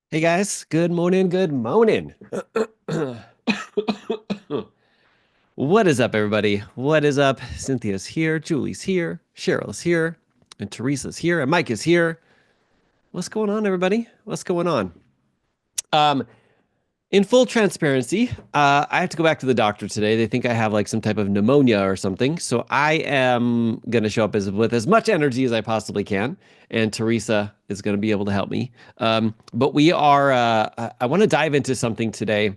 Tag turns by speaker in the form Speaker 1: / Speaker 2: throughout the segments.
Speaker 1: Hey guys, good morning, good morning. What is up, everybody? What is up? Cynthia's here, Julie's here, Cheryl's here, and Teresa's here, and Mike is here. What's going on, everybody? What's going on? Um, in full transparency, I have to go back to the doctor today. They think I have like some type of pneumonia or something. So I am going to show up with as much energy as I possibly can. And Teresa is going to be able to help me. But I want to dive into something today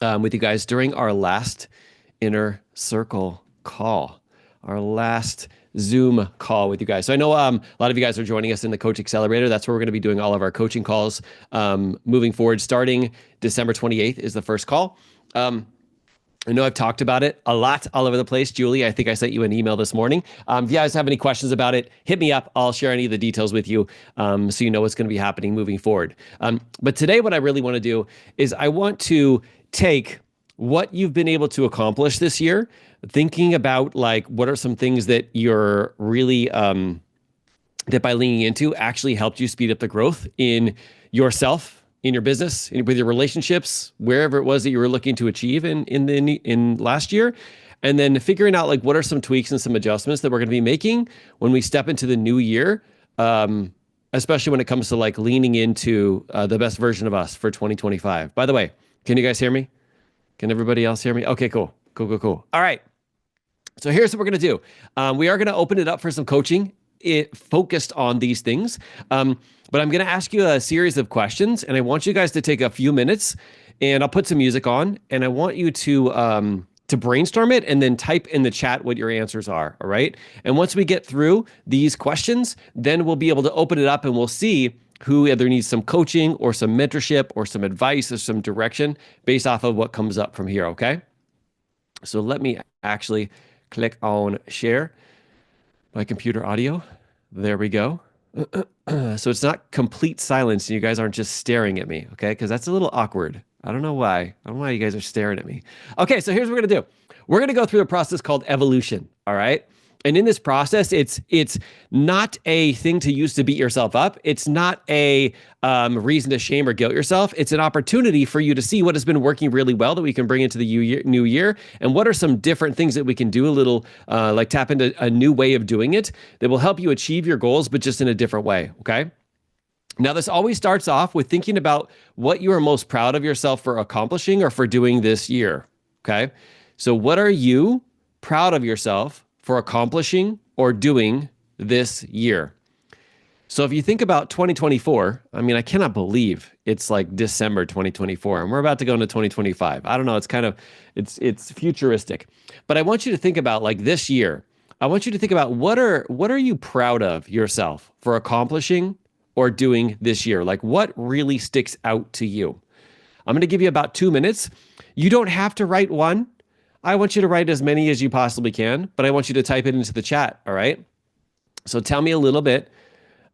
Speaker 1: with you guys during our last inner circle call, our last Zoom call with you guys. So I know a lot of you guys are joining us in the Coach Accelerator. That's where we're going to be doing all of our coaching calls moving forward. Starting December 28th is the first call. I know I've talked about it a lot all over the place. Julie, I think I sent you an email this morning. If you guys have any questions about it, hit me up. I'll share any of the details with you so you know what's going to be happening moving forward. But today, what I really want to do is I want to take what you've been able to accomplish this year, thinking about like what are some things that you're really that by leaning into actually helped you speed up the growth in yourself, in your business, with your relationships, wherever it was that you were looking to achieve in last year. And then figuring out like what are some tweaks and some adjustments that we're going to be making when we step into the new year, especially when it comes to like leaning into the best version of us for 2025. By the way, can you guys hear me? Can everybody else hear me? Okay, cool. Cool. All right. So here's what we're going to do. We are going to open it up for some coaching focused on these things. But I'm going to ask you a series of questions, and I want you guys to take a few minutes, and I'll put some music on, and I want you to brainstorm it and then type in the chat what your answers are. All right. And once we get through these questions, then we'll be able to open it up and we'll see who either needs some coaching or some mentorship or some advice or some direction based off of what comes up from here. Okay. So let me actually click on share my computer audio. There we go. So it's not complete silence and you guys aren't just staring at me, okay? Because that's a little awkward. I don't know why. I don't know why you guys are staring at me. Okay, so here's what we're gonna do. We're gonna go through a process called evolution, all right? And in this process, it's not a thing to use to beat yourself up. It's not a reason to shame or guilt yourself. It's an opportunity for you to see what has been working really well that we can bring into the new year, and what are some different things that we can do a little, like tap into a new way of doing it that will help you achieve your goals, but just in a different way, okay? Now, this always starts off with thinking about what you are most proud of yourself for accomplishing or for doing this year, okay? So what are you proud of yourself for accomplishing or doing this year? So if you think about 2024, I mean, I cannot believe it's like December 2024 and we're about to go into 2025. I don't know, it's futuristic. But I want you to think about like this year. I want you to think about what are you proud of yourself for accomplishing or doing this year? Like what really sticks out to you? I'm going to give you about 2 minutes. You don't have to write one. I want you to write as many as you possibly can, but I want you to type it into the chat, all right? So tell me a little bit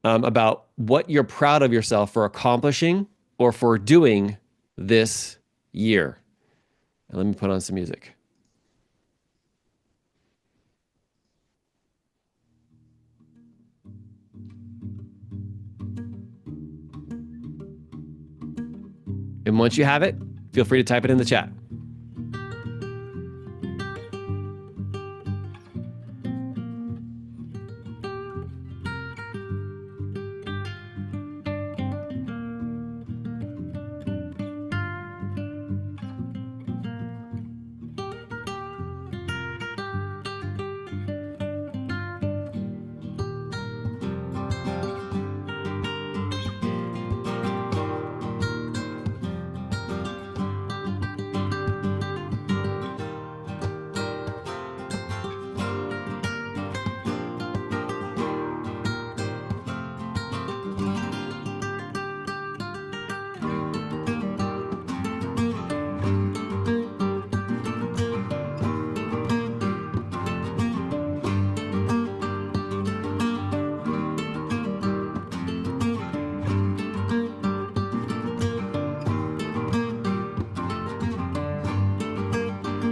Speaker 1: about what you're proud of yourself for accomplishing or for doing this year. And let me put on some music. And once you have it, feel free to type it in the chat.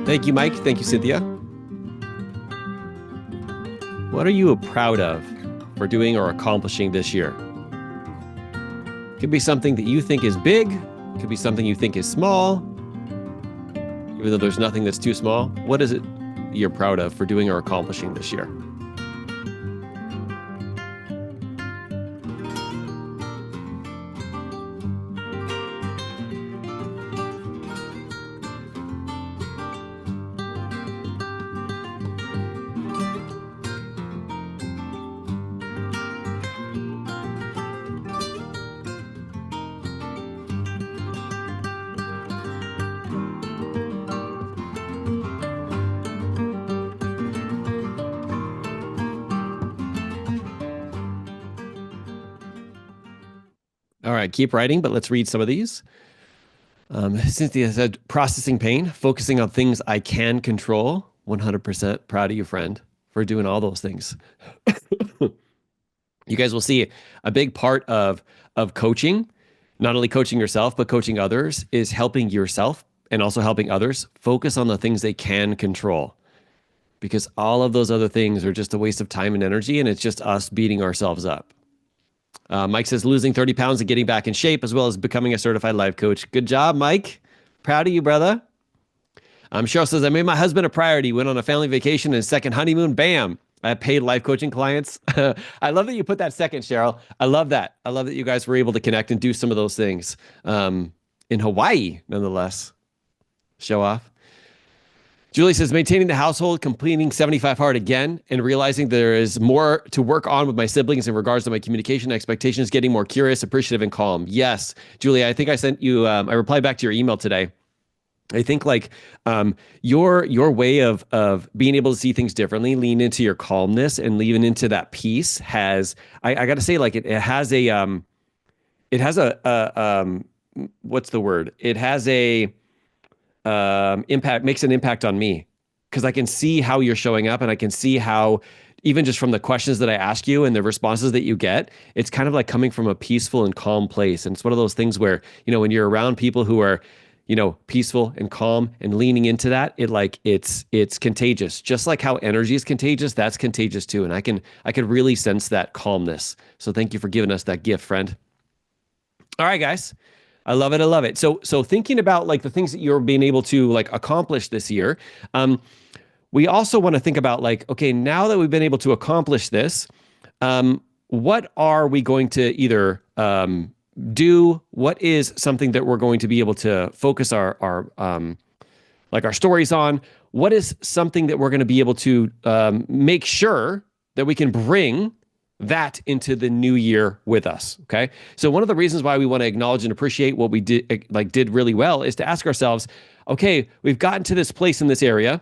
Speaker 1: Thank you, Mike. Thank you, Cynthia. What are you proud of for doing or accomplishing this year? Could be something that you think is big, could be something you think is small, even though there's nothing that's too small. What is it you're proud of for doing or accomplishing this year? All right, keep writing, but let's read some of these. Cynthia said, processing pain, focusing on things I can control. 100% proud of you, friend, for doing all those things. You guys will see a big part of coaching, not only coaching yourself, but coaching others, is helping yourself and also helping others focus on the things they can control. Because all of those other things are just a waste of time and energy, and it's just us beating ourselves up. Mike says losing 30 pounds and getting back in shape, as well as becoming a certified life coach. Good job, Mike. Proud of you, brother. Cheryl says, I made my husband a priority, went on a family vacation and second honeymoon. Bam. I have paid life coaching clients. I love that you put that second, Cheryl. I love that. I love that you guys were able to connect and do some of those things in Hawaii, nonetheless. Show off. Julie says, maintaining the household, completing 75 hard again, and realizing there is more to work on with my siblings in regards to my communication expectations, getting more curious, appreciative, and calm. Yes, Julie, I think I sent you, I replied back to your email today. I think like your way of being able to see things differently, lean into your calmness and lean into that peace has, I got to say, like it has a, what's the word? It has a, impact, makes an impact on me because I can see how you're showing up and I can see how even just from the questions that I ask you and the responses that you get, it's kind of like coming from a peaceful and calm place. And it's one of those things where, you know, when you're around people who are, you know, peaceful and calm and leaning into that, it's contagious. Just like how energy is contagious, that's contagious too. And I can really sense that calmness. So thank you for giving us that gift, friend. All right, guys. I love it. I love it. So thinking about like the things that you're being able to like accomplish this year, we also want to think about like, okay, now that we've been able to accomplish this, what are we going to either do? What is something that we're going to be able to focus our stories on? What is something that we're going to be able to make sure that we can bring that into the new year with us? Okay. So one of the reasons why we want to acknowledge and appreciate what we did really well is to ask ourselves, okay, we've gotten to this place in this area.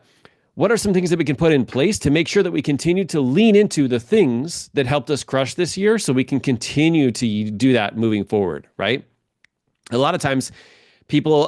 Speaker 1: What are some things that we can put in place to make sure that we continue to lean into the things that helped us crush this year so we can continue to do that moving forward, right? A lot of times people,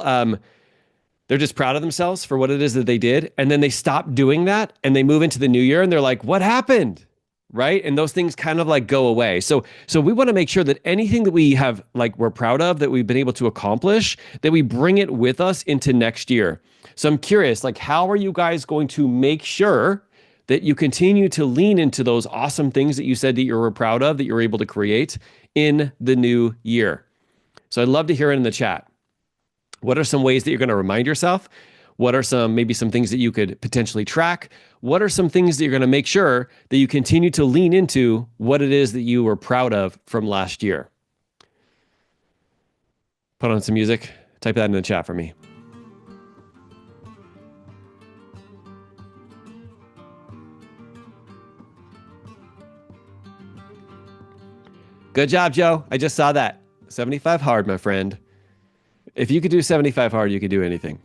Speaker 1: they're just proud of themselves for what it is that they did. And then they stop doing that and they move into the new year and they're like, what happened? Right? And those things kind of like go away. So we want to make sure that anything that we have, like we're proud of, that we've been able to accomplish, that we bring it with us into next year. So I'm curious, like, how are you guys going to make sure that you continue to lean into those awesome things that you said that you were proud of, that you're able to create in the new year? So I'd love to hear it in the chat. What are some ways that you're going to remind yourself? What are maybe some things that you could potentially track? What are some things that you're going to make sure that you continue to lean into what it is that you were proud of from last year? Put on some music. Type that in the chat for me. Good job, Joe. I just saw that. 75 hard, my friend. If you could do 75 hard, you could do anything.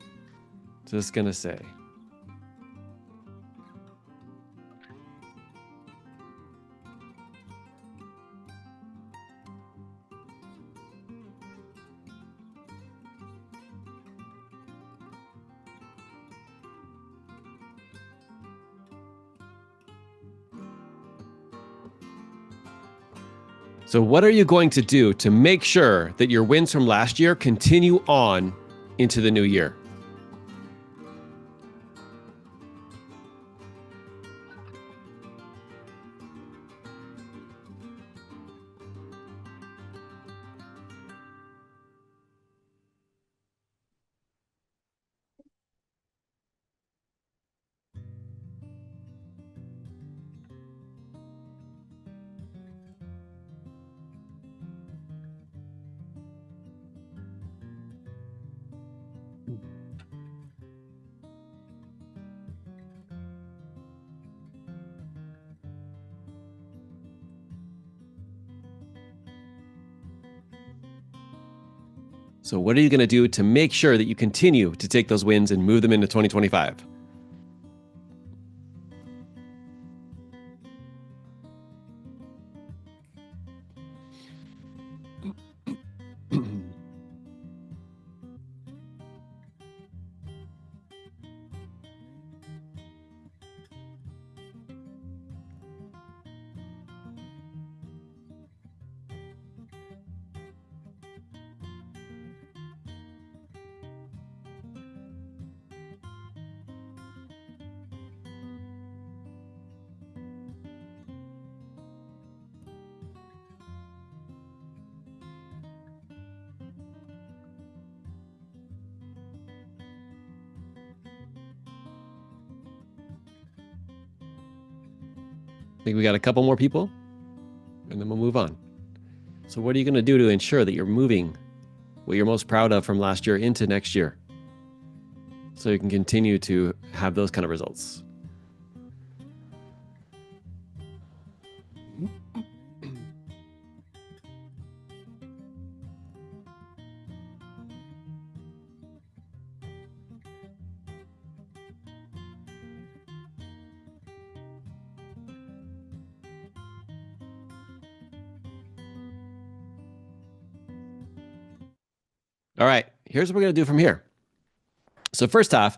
Speaker 1: Just going to say. So what are you going to do to make sure that your wins from last year continue on into the new year? So what are you going to do to make sure that you continue to take those wins and move them into 2025? I think we got a couple more people, and then we'll move on. So what are you going to do to ensure that you're moving what you're most proud of from last year into next year, so you can continue to have those kind of results? All right, here's what we're going to do from here. So first off,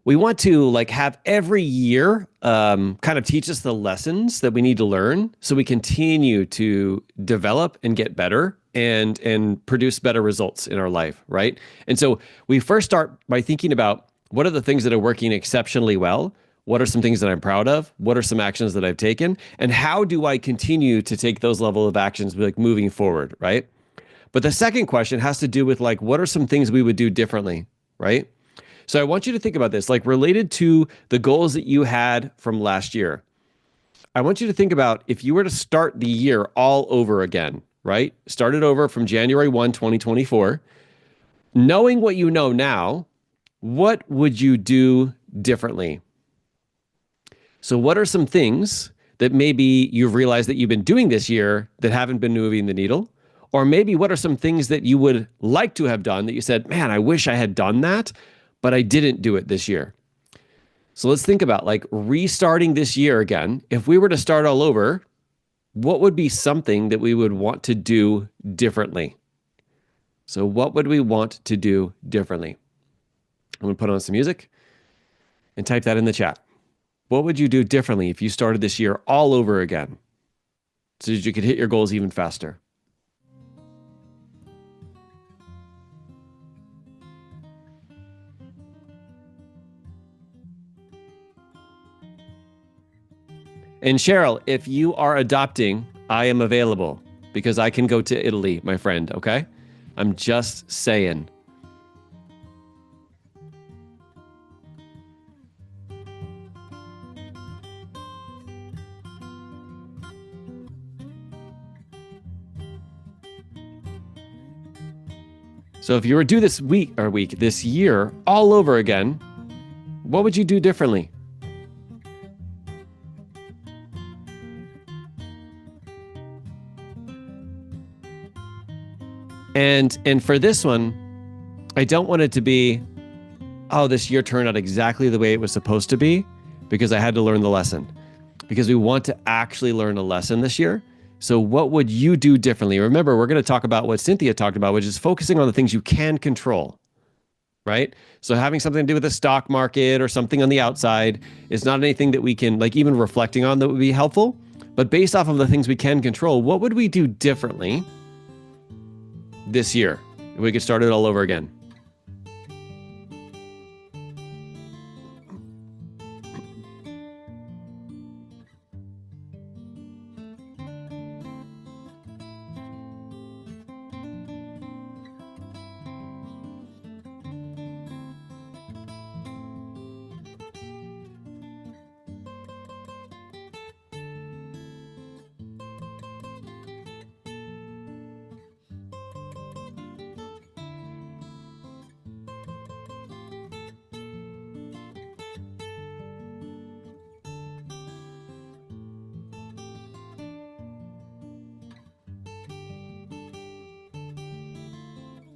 Speaker 1: we want to have every year kind of teach us the lessons that we need to learn so we continue to develop and get better and produce better results in our life, right? And so we first start by thinking about what are the things that are working exceptionally well? What are some things that I'm proud of? What are some actions that I've taken? And how do I continue to take those level of actions moving forward, right? But the second question has to do with what are some things we would do differently, right? So I want you to think about this, related to the goals that you had from last year. I want you to think about if you were to start the year all over again, right? Start it over from January 1, 2024. Knowing what you know now, what would you do differently? So what are some things that maybe you've realized that you've been doing this year that haven't been moving the needle? Or maybe what are some things that you would like to have done that you said, man, I wish I had done that, but I didn't do it this year. So let's think about restarting this year again. If we were to start all over, what would be something that we would want to do differently? So what would we want to do differently? I'm going to put on some music and type that in the chat. What would you do differently if you started this year all over again so that you could hit your goals even faster? And Cheryl, if you are adopting, I am available because I can go to Italy, my friend, okay? I'm just saying. So if you were to do this this year all over again, what would you do differently? And for this one, I don't want it to be, oh, this year turned out exactly the way it was supposed to be because I had to learn the lesson. Because we want to actually learn a lesson this year. So what would you do differently? Remember, we're going to talk about what Cynthia talked about, which is focusing on the things you can control, right? So having something to do with the stock market or something on the outside is not anything that we can even reflecting on that would be helpful. But based off of the things we can control, what would we do differently this year if we could start it all over again?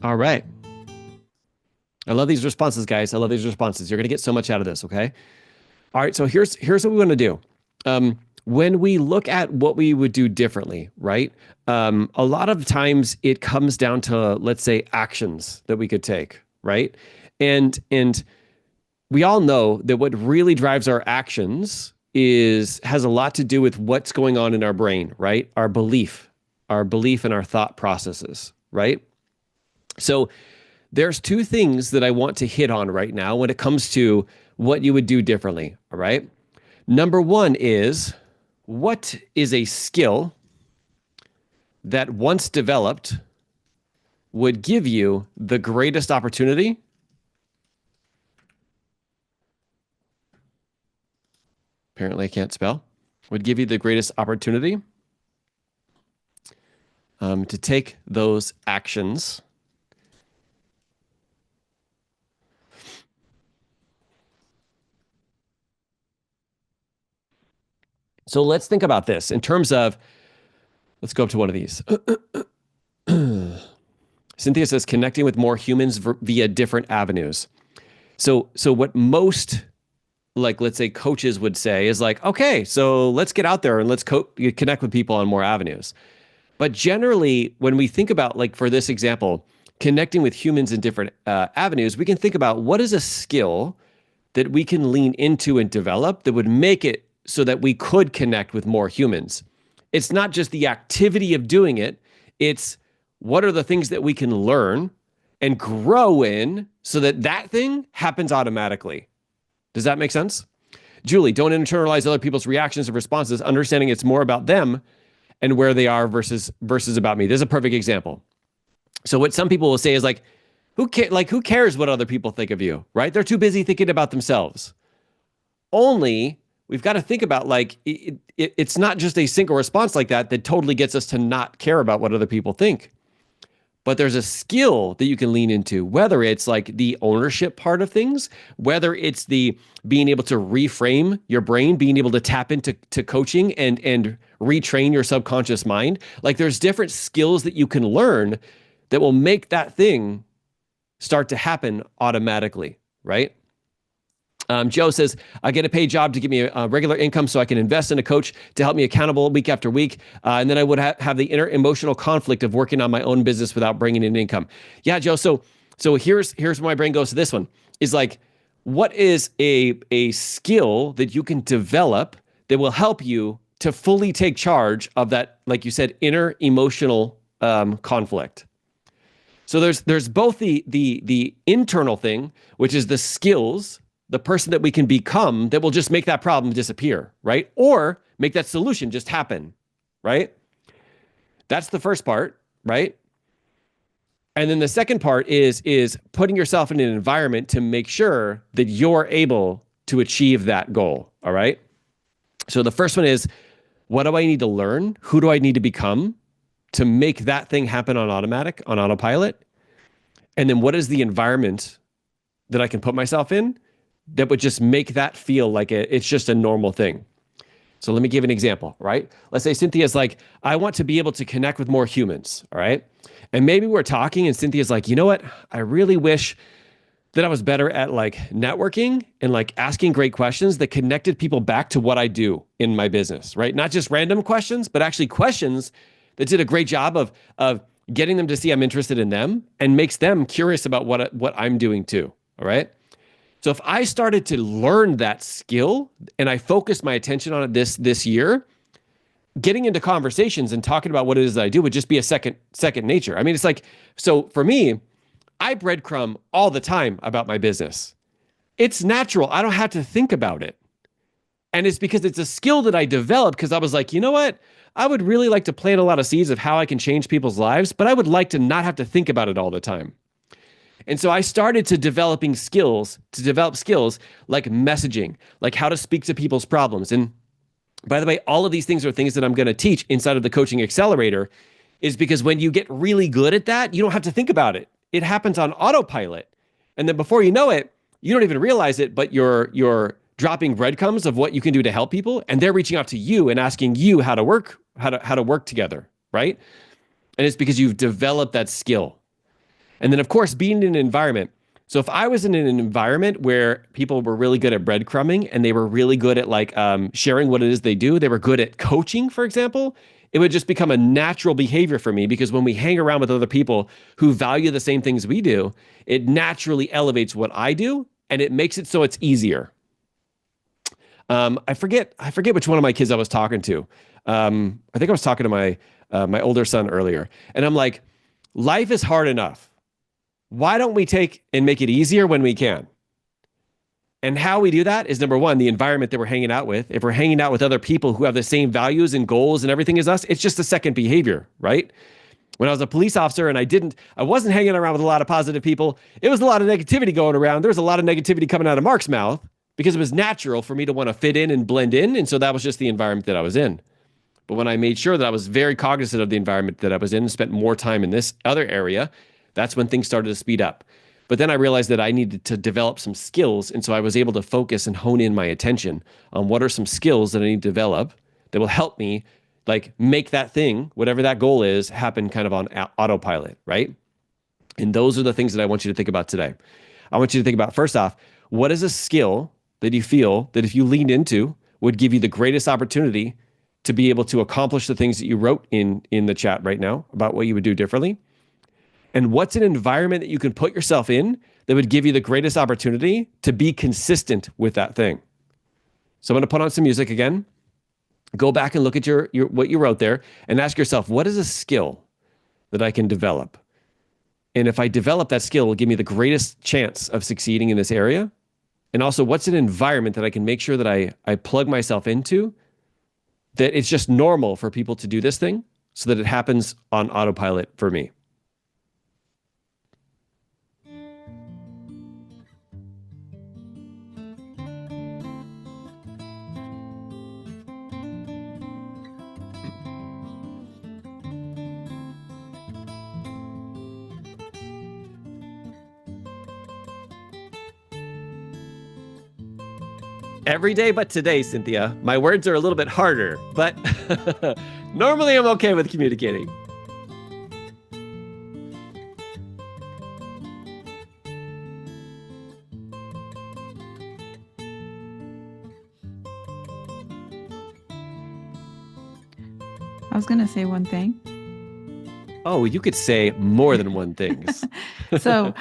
Speaker 1: All right. I love these responses, guys. I love these responses. You're going to get so much out of this, okay? All right, so here's what we want to do. When we look at what we would do differently, right? A lot of times it comes down to, let's say, actions that we could take, right? And we all know that what really drives our actions is has a lot to do with what's going on in our brain, right? Our belief and our thought processes, right? So there's two things that I want to hit on right now when it comes to what you would do differently, all right? Number one is, what is a skill that once developed would give you the greatest opportunity? Apparently I can't spell. Would give you the greatest opportunity to take those actions. So let's think about this in terms of, let's go up to one of these. Cynthia says connecting with more humans via different avenues. So what most, like, let's say coaches would say is like, okay, so let's get out there and let's connect with people on more avenues. But generally, when we think about, like, for this example, connecting with humans in different avenues, we can think about what is a skill that we can lean into and develop that would make it so that we could connect with more humans. It's not just the activity of doing it, it's what are the things that we can learn and grow in so that that thing happens automatically. Does that make sense? Julie, don't internalize other people's reactions and responses, understanding it's more about them and where they are versus about me. This is a perfect example. So what some people will say is like, who cares what other people think of you, right? They're too busy thinking about themselves. Only we've got to think about, like, it's not just a single response like that that totally gets us to not care about what other people think. But there's a skill that you can lean into, whether it's like the ownership part of things, whether it's the being able to reframe your brain, being able to tap into coaching and retrain your subconscious mind. Like, there's different skills that you can learn that will make that thing start to happen automatically, right? Joe says, I get a paid job to give me a regular income so I can invest in a coach to help me accountable week after week. And then I would have the inner emotional conflict of working on my own business without bringing in income. Yeah, Joe. So here's where my brain goes to this one is like, what is a skill that you can develop that will help you to fully take charge of that, like you said, inner emotional conflict? So there's both the internal thing, which is the skills, the person that we can become that will just make that problem disappear, right? Or make that solution just happen, right? That's the first part, right? And then the second part is putting yourself in an environment to make sure that you're able to achieve that goal, all right? So the first one is, what do I need to learn? Who do I need to become to make that thing happen on autopilot? And then what is the environment that I can put myself in that would just make that feel like it's just a normal thing? So let me give an example, right? Let's say Cynthia's like, I want to be able to connect with more humans, all right? And maybe we're talking and Cynthia's like, you know what? I really wish that I was better at, like, networking and, like, asking great questions that connected people back to what I do in my business, right? Not just random questions, but actually questions that did a great job of getting them to see I'm interested in them and makes them curious about what I'm doing too, all right? So if I started to learn that skill and I focused my attention on it this year, getting into conversations and talking about what it is that I do would just be a second nature. I mean, it's like, so for me, I breadcrumb all the time about my business. It's natural. I don't have to think about it. And it's because it's a skill that I developed because I was like, you know what? I would really like to plant a lot of seeds of how I can change people's lives, but I would like to not have to think about it all the time. And so I started to develop skills like messaging, like how to speak to people's problems. And by the way, all of these things are things that I'm going to teach inside of the Coaching Accelerator, is because when you get really good at that, you don't have to think about it. It happens on autopilot. And then before you know it, you don't even realize it, but you're dropping breadcrumbs of what you can do to help people, and they're reaching out to you and asking you how to work together, right? And it's because you've developed that skill. And then, of course, being in an environment. So if I was in an environment where people were really good at breadcrumbing and they were really good at like sharing what it is they do, they were good at coaching, for example, it would just become a natural behavior for me because when we hang around with other people who value the same things we do, it naturally elevates what I do and it makes it so it's easier. I forget which one of my kids I was talking to. I think I was talking to my older son earlier, and I'm like, life is hard enough. Why don't we take and make it easier when we can? And how we do that is number one, the environment that we're hanging out with. If we're hanging out with other people who have the same values and goals and everything as us, it's just a second behavior, right? When I was a police officer and I wasn't hanging around with a lot of positive people, it was a lot of negativity going around. There was a lot of negativity coming out of Mark's mouth because it was natural for me to want to fit in and blend in. And so that was just the environment that I was in. But when I made sure that I was very cognizant of the environment that I was in and spent more time in this other area, that's when things started to speed up. But then I realized that I needed to develop some skills. And so I was able to focus and hone in my attention on what are some skills that I need to develop that will help me like make that thing, whatever that goal is, happen kind of on autopilot, right? And those are the things that I want you to think about today. I want you to think about, first off, what is a skill that you feel that if you leaned into would give you the greatest opportunity to be able to accomplish the things that you wrote in the chat right now about what you would do differently? And what's an environment that you can put yourself in that would give you the greatest opportunity to be consistent with that thing? So I'm going to put on some music again. Go back and look at your what you wrote there and ask yourself, what is a skill that I can develop? And if I develop that skill, it will give me the greatest chance of succeeding in this area. And also, what's an environment that I can make sure that I plug myself into, that it's just normal for people to do this thing so that it happens on autopilot for me? Every day but today, Cynthia. My words are a little bit harder, but normally I'm okay with communicating.
Speaker 2: I was going to say one thing.
Speaker 1: Oh, you could say more than one thing.
Speaker 2: So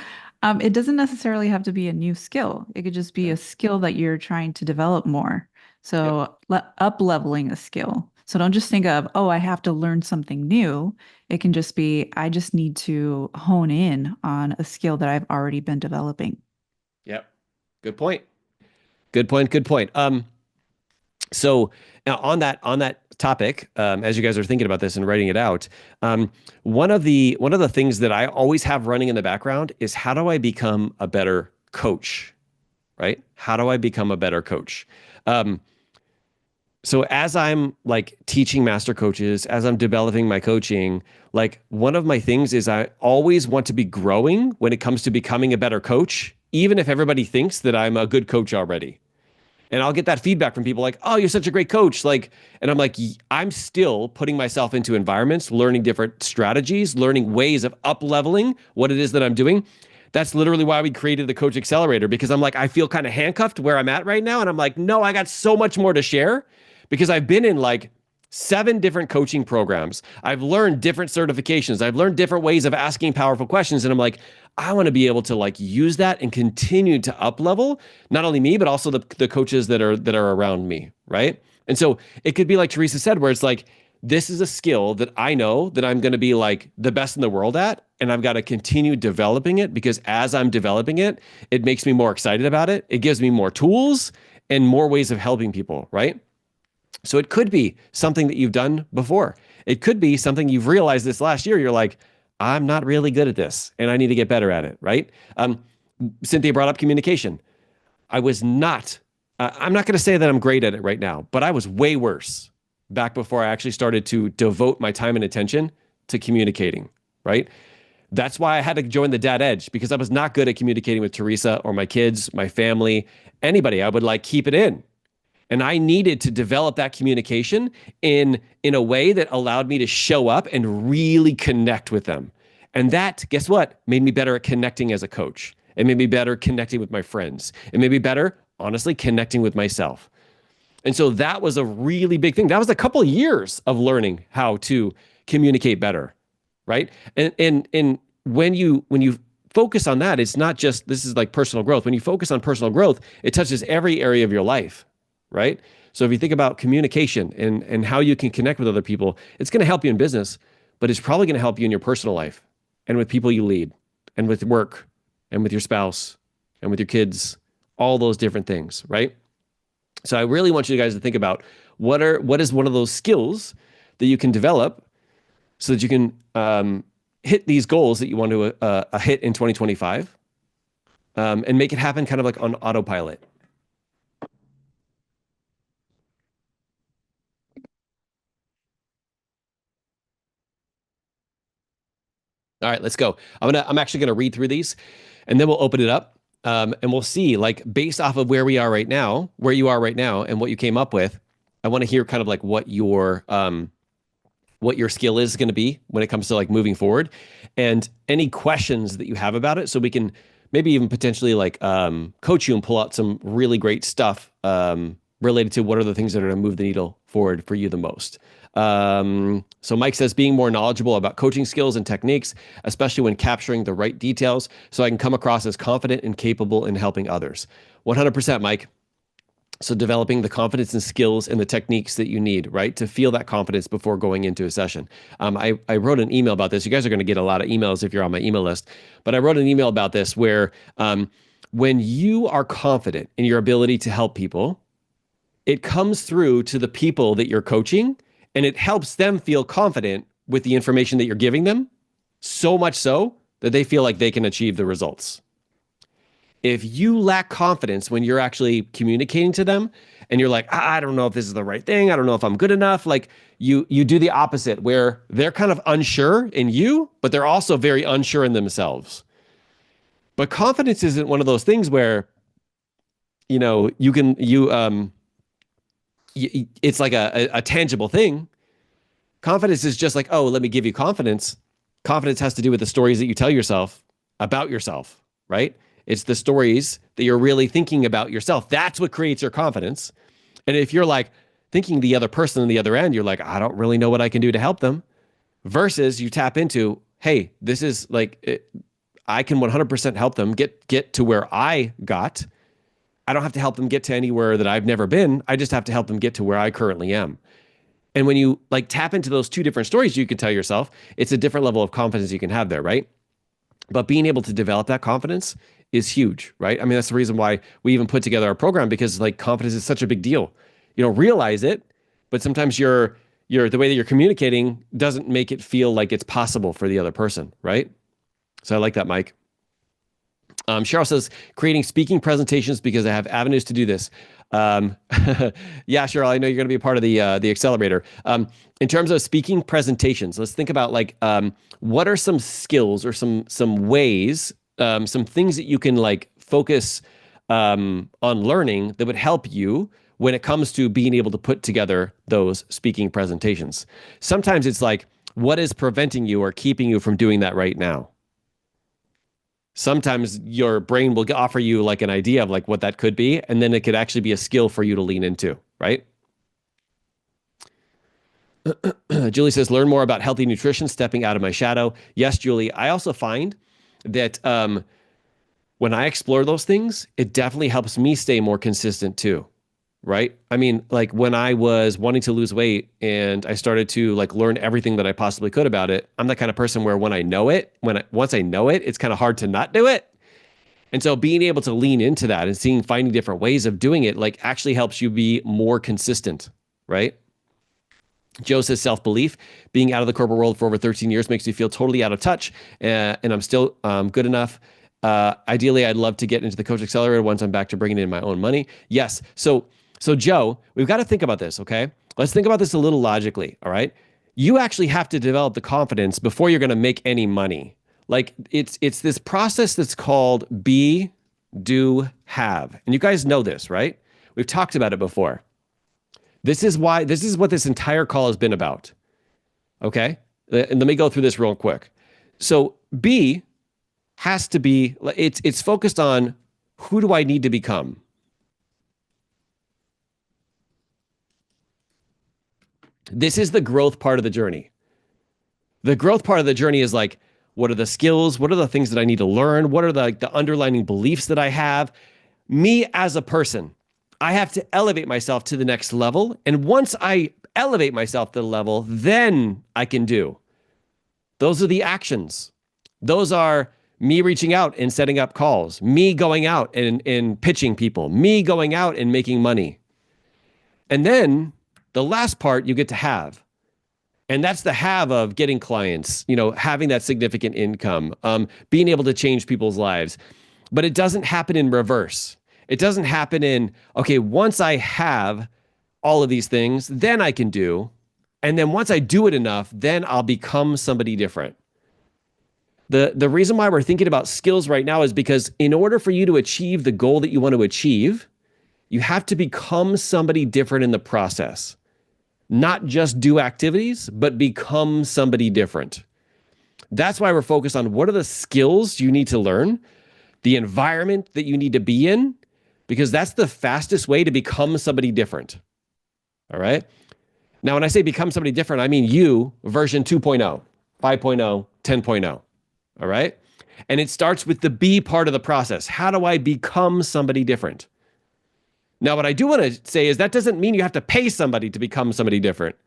Speaker 2: it doesn't necessarily have to be a new skill. It could just be a skill that you're trying to develop more. So up leveling a skill. So don't just think of, oh, I have to learn something new. It can just be, I just need to hone in on a skill that I've already been developing.
Speaker 1: Yep. Good point. Good point. Good point. So now on that topic, as you guys are thinking about this and writing it out, one of the things that I always have running in the background is, how do I become a better coach? Right? How do I become a better coach? So as I'm like teaching master coaches, as I'm developing my coaching, like one of my things is I always want to be growing when it comes to becoming a better coach, even if everybody thinks that I'm a good coach already. And I'll get that feedback from people like, oh, you're such a great coach. Like, and I'm like, I'm still putting myself into environments, learning different strategies, learning ways of up leveling what it is that I'm doing. That's literally why we created the Coach Accelerator, because I'm like, I feel kind of handcuffed where I'm at right now. And I'm like, no, I got so much more to share because I've been in like 7 different coaching programs. I've learned different certifications. I've learned different ways of asking powerful questions. And I'm like, I want to be able to like use that and continue to up level, not only me, but also the coaches that are around me. Right. And so it could be like Teresa said, where it's like, this is a skill that I know that I'm going to be like the best in the world at, and I've got to continue developing it, because as I'm developing it, it makes me more excited about it. It gives me more tools and more ways of helping people. Right. So it could be something that you've done before. It could be something you've realized this last year. You're like, I'm not really good at this and I need to get better at it, right? Cynthia brought up communication. I was not, I'm not going to say that I'm great at it right now, but I was way worse back before I actually started to devote my time and attention to communicating, right? That's why I had to join the Dad Edge, because I was not good at communicating with Teresa or my kids, my family, anybody. I would like keep it in. And I needed to develop that communication in a way that allowed me to show up and really connect with them. And that, guess what? Made me better at connecting as a coach. It made me better connecting with my friends. It made me better, honestly, connecting with myself. And so that was a really big thing. That was a couple of years of learning how to communicate better, right? And when you focus on that, it's not just this is like personal growth. When you focus on personal growth, it touches every area of your life, right? So if you think about communication and how you can connect with other people, it's going to help you in business, but it's probably going to help you in your personal life and with people you lead and with work and with your spouse and with your kids, all those different things, right? So I really want you guys to think about what is one of those skills that you can develop so that you can hit these goals that you want to hit in 2025 and make it happen kind of like on autopilot. All right, let's go. I'm actually gonna read through these, and then we'll open it up, and we'll see like based off of where we are right now, where you are right now, and what you came up with. I want to hear kind of like what your skill is going to be when it comes to like moving forward and any questions that you have about it so we can maybe even potentially like coach you and pull out some really great stuff related to what are the things that are going to move the needle forward for you the most. So Mike says being more knowledgeable about coaching skills and techniques, especially when capturing the right details so I can come across as confident and capable in helping others. 100%, Mike. So developing the confidence and skills and the techniques that you need, right, to feel that confidence before going into a session. I wrote an email about this. You guys are going to get a lot of emails if you're on my email list, but I wrote an email about this where when you are confident in your ability to help people, it comes through to the people that you're coaching and it helps them feel confident with the information that you're giving them, so much so that they feel like they can achieve the results. If you lack confidence when you're actually communicating to them and you're like, I don't know if this is the right thing, I don't know if I'm good enough, like you do the opposite where they're kind of unsure in you, but they're also very unsure in themselves. But confidence isn't one of those things where you can it's like a tangible thing. Confidence is just like, oh, let me give you confidence. Confidence has to do with the stories that you tell yourself about yourself, right? It's the stories that you're really thinking about yourself. That's what creates your confidence. And if you're like thinking the other person on the other end, you're like, I don't really know what I can do to help them. Versus you tap into, hey, this is like, I can 100% help them get to where I got. I don't have to help them get to anywhere that I've never been. I just have to help them get to where I currently am. And when you like tap into those two different stories you can tell yourself, it's a different level of confidence you can have there, right? But being able to develop that confidence is huge, right? I mean, that's the reason why we even put together our program because like confidence is such a big deal. You don't realize it, but sometimes you're the way that you're communicating doesn't make it feel like it's possible for the other person, right? So I like that, Mike. Cheryl says, creating speaking presentations because I have avenues to do this. Yeah, Cheryl, I know you're going to be a part of the Accelerator. In terms of speaking presentations, let's think about like what are some skills or some ways, some things that you can like focus on learning that would help you when it comes to being able to put together those speaking presentations. Sometimes it's like, what is preventing you or keeping you from doing that right now? Sometimes your brain will offer you like an idea of like what that could be, and then it could actually be a skill for you to lean into, right? Julie says, learn more about healthy nutrition, stepping out of my shadow. Yes, Julie. I also find that when I explore those things, it definitely helps me stay more consistent too, right? I mean, like when I was wanting to lose weight and I started to like learn everything that I possibly could about it, I'm the kind of person where when I know it, once I know it, it's kind of hard to not do it. And so being able to lean into that and finding different ways of doing it, like actually helps you be more consistent, right? Joe says self-belief. Being out of the corporate world for over 13 years makes me feel totally out of touch, and I'm still good enough. Ideally, I'd love to get into the Coach Accelerator once I'm back to bringing in my own money. Yes. So Joe, we've got to think about this, okay? Let's think about this a little logically, all right? You actually have to develop the confidence before you're going to make any money. Like it's this process that's called be, do, have. And you guys know this, right? We've talked about it before. This is what this entire call has been about. Okay? And let me go through this real quick. So B has to be, it's focused on who do I need to become? This is the growth part of the journey. The growth part of the journey is like, what are the skills? What are the things that I need to learn? What are the underlying beliefs that I have? Me as a person, I have to elevate myself to the next level. And once I elevate myself to the level, then I can do. Those are the actions. Those are me reaching out and setting up calls, me going out and pitching people, me going out and making money. And then the last part you get to have. And that's the have of getting clients, having that significant income, being able to change people's lives. But it doesn't happen in reverse. It doesn't happen in, okay, once I have all of these things, then I can do. And then once I do it enough, then I'll become somebody different. The reason why we're thinking about skills right now is because in order for you to achieve the goal that you want to achieve, you have to become somebody different in the process. Not just do activities, but become somebody different. That's why we're focused on what are the skills you need to learn, the environment that you need to be in, because that's the fastest way to become somebody different. All right? Now, when I say become somebody different, I mean you version 2.0, 5.0, 10.0. All right? And it starts with the B part of the process. How do I become somebody different? Now, what I do want to say is that doesn't mean you have to pay somebody to become somebody different.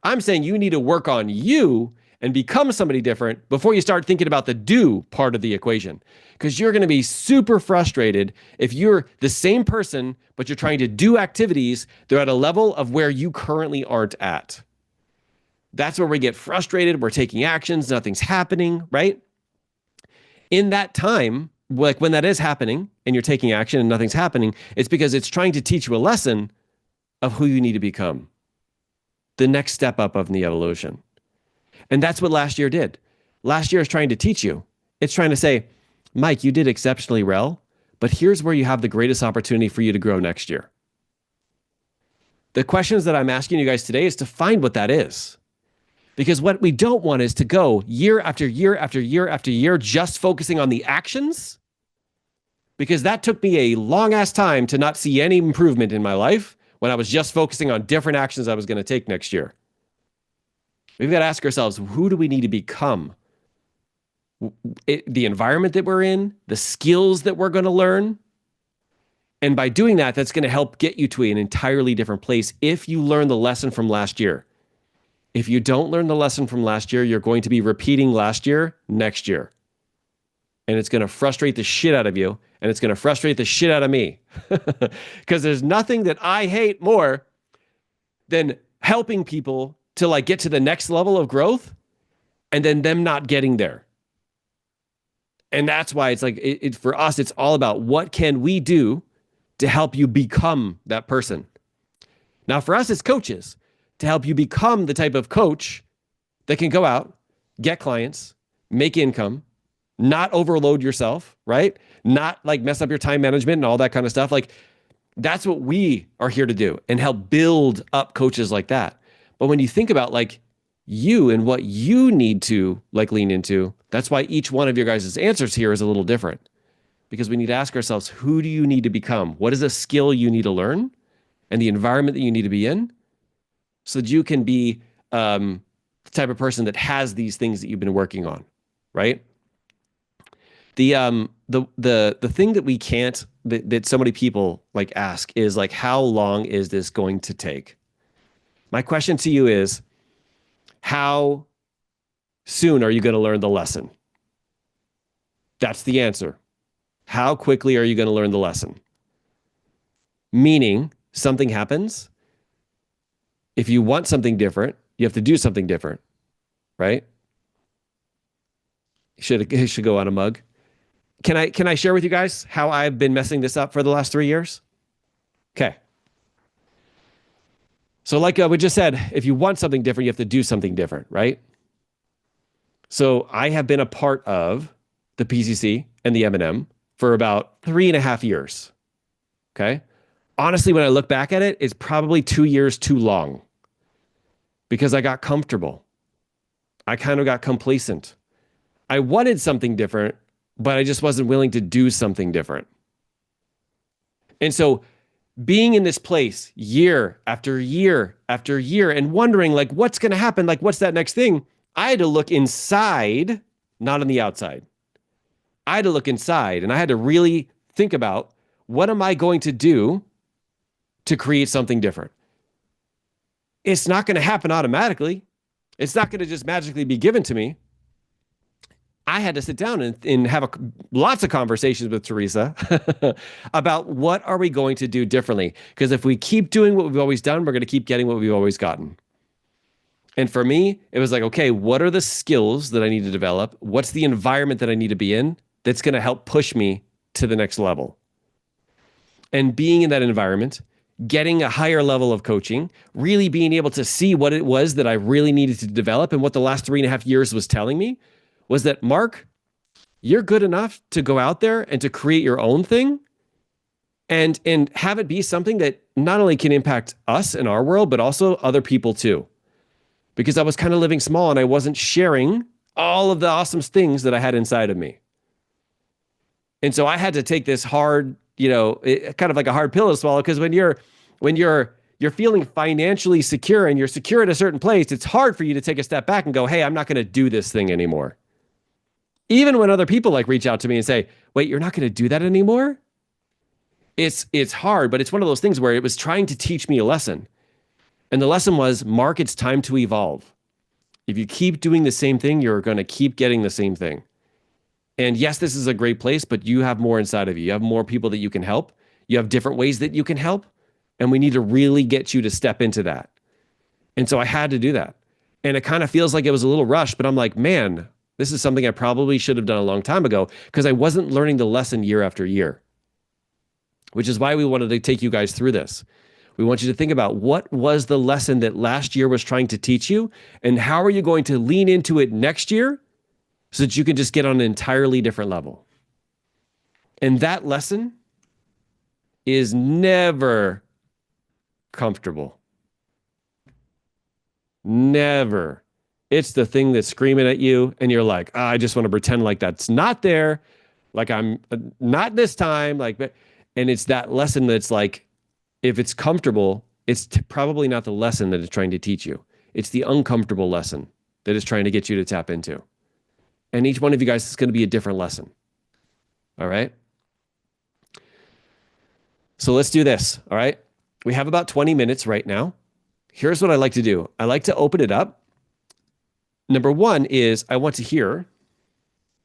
Speaker 1: I'm saying you need to work on you and become somebody different before you start thinking about the do part of the equation. Because you're going to be super frustrated if you're the same person, but you're trying to do activities that are at a level of where you currently aren't at. That's where we get frustrated. We're taking actions, nothing's happening, right? In that time, like when that is happening and you're taking action and nothing's happening, it's because it's trying to teach you a lesson of who you need to become. The next step up of the evolution. And that's what last year did. Last year is trying to teach you. It's trying to say, Mike, you did exceptionally well, but here's where you have the greatest opportunity for you to grow next year. The questions that I'm asking you guys today is to find what that is. Because what we don't want is to go year after year after year after year just focusing on the actions. Because that took me a long ass time to not see any improvement in my life when I was just focusing on different actions I was going to take next year. We've got to ask ourselves, who do we need to become? The environment that we're in, the skills that we're going to learn. And by doing that, that's going to help get you to an entirely different place if you learn the lesson from last year. If you don't learn the lesson from last year, you're going to be repeating last year next year. And it's going to frustrate the shit out of you. And it's going to frustrate the shit out of me. Because there's nothing that I hate more than helping people to like get to the next level of growth and then them not getting there. And that's why it's like, for us, it's all about what can we do to help you become that person. Now, for us as coaches, to help you become the type of coach that can go out, get clients, make income, not overload yourself, right? Not like mess up your time management and all that kind of stuff. Like that's what we are here to do and help build up coaches like that. But when you think about like you and what you need to like lean into, that's why each one of your guys' answers here is a little different. Because we need to ask ourselves, who do you need to become? What is a skill you need to learn and the environment that you need to be in so that you can be the type of person that has these things that you've been working on, right? The thing that we can't, that so many people like ask is like, how long is this going to take? My question to you is, how soon are you going to learn the lesson? That's the answer. How quickly are you going to learn the lesson? Meaning something happens. If you want something different, you have to do something different, right? It should go on a mug. Can I share with you guys how I've been messing this up for the last 3 years? Okay. So like we just said, if you want something different, you have to do something different, right? So I have been a part of the PCC and the M&M for about 3.5 years. Okay. Honestly, when I look back at it, it's probably 2 years too long because I got comfortable. I kind of got complacent. I wanted something different, but I just wasn't willing to do something different. And so being in this place year after year after year and wondering like what's going to happen, like what's that next thing, I had to look inside, not on the outside. I had to look inside and I had to really think about what am I going to do to create something different. It's not going to happen automatically. It's not going to just magically be given to me. I had to sit down and have lots of conversations with Teresa about what are we going to do differently. Because if we keep doing what we've always done, we're going to keep getting what we've always gotten. And for me, it was like, okay, what are the skills that I need to develop? What's the environment that I need to be in that's going to help push me to the next level? And being in that environment, getting a higher level of coaching, really being able to see what it was that I really needed to develop and what the last 3.5 years was telling me was that, Mark, you're good enough to go out there and to create your own thing and have it be something that not only can impact us in our world, but also other people too. Because I was kind of living small and I wasn't sharing all of the awesome things that I had inside of me. And so I had to take this hard, kind of like a hard pill to swallow, because when you're feeling financially secure and you're secure at a certain place, it's hard for you to take a step back and go, hey, I'm not going to do this thing anymore. Even when other people like reach out to me and say, wait, you're not going to do that anymore? It's hard, but it's one of those things where it was trying to teach me a lesson. And the lesson was, Mark, it's time to evolve. If you keep doing the same thing, you're going to keep getting the same thing. And yes, this is a great place, but you have more inside of you. You have more people that you can help. You have different ways that you can help. And we need to really get you to step into that. And so I had to do that. And it kind of feels like it was a little rushed, but I'm like, man, this is something I probably should have done a long time ago because I wasn't learning the lesson year after year, which is why we wanted to take you guys through this. We want you to think about what was the lesson that last year was trying to teach you and how are you going to lean into it next year so that you can just get on an entirely different level. And that lesson is never comfortable. Never. It's the thing that's screaming at you and you're like, oh, I just want to pretend like that's not there. Like I'm not this time. And it's that lesson that's like, if it's comfortable, it's probably not the lesson that it's trying to teach you. It's the uncomfortable lesson that it's trying to get you to tap into. And each one of you guys is going to be a different lesson. All right. So let's do this. All right. We have about 20 minutes right now. Here's what I like to do. I like to open it up. Number one is I want to hear,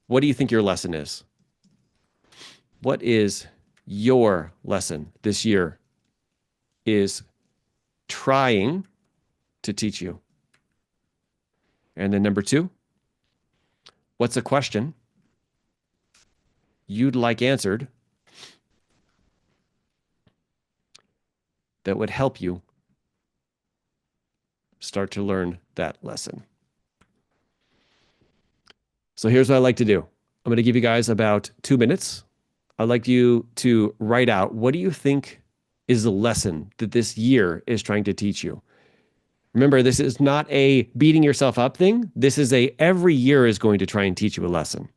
Speaker 1: what do you think your lesson is? What is your lesson this year is trying to teach you? And then number two, what's a question you'd like answered that would help you start to learn that lesson? So here's what I like to do. I'm going to give you guys about 2 minutes. I'd like you to write out, what do you think is the lesson that this year is trying to teach you? Remember, this is not a beating yourself up thing. This is every year is going to try and teach you a lesson,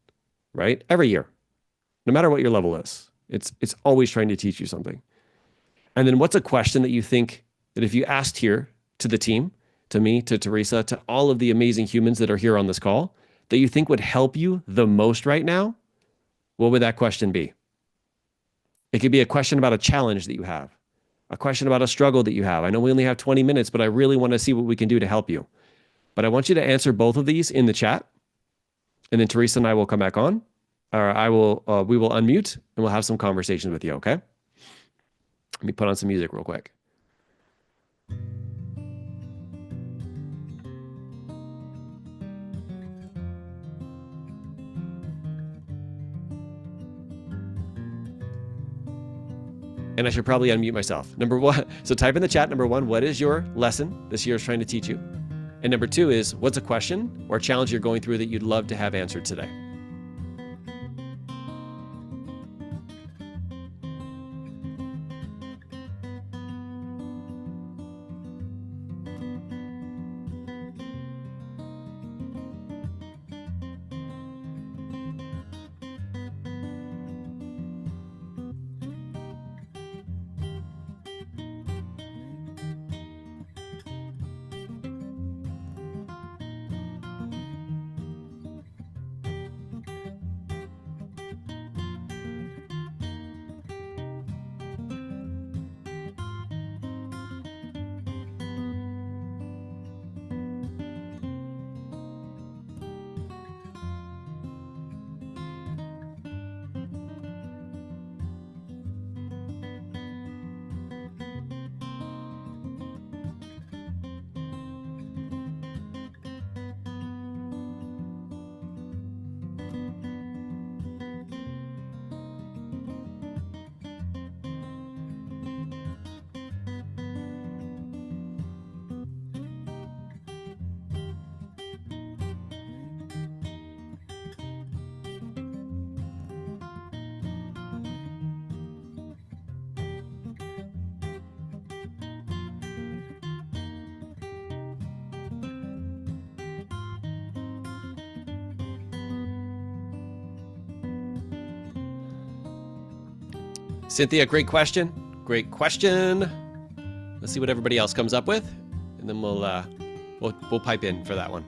Speaker 1: right? Every year, no matter what your level is, it's always trying to teach you something. And then what's a question that you think that if you asked here to the team, to me, to Teresa, to all of the amazing humans that are here on this call, that you think would help you the most right now? What would that question be? It could be a question about a challenge that you have, a question about a struggle that you have. I know we only have 20 minutes, but I really want to see what we can do to help you. But I want you to answer both of these in the chat. And then Teresa and I will come back on, or we will unmute and we'll have some conversations with you. Okay. Let me put on some music real quick. And I should probably unmute myself. Number one, so type in the chat, number one, what is your lesson this year is trying to teach you? And number two is, what's a question or a challenge you're going through that you'd love to have answered today? Cynthia, great question. Great question. Let's see what everybody else comes up with, and then we'll pipe in for that one.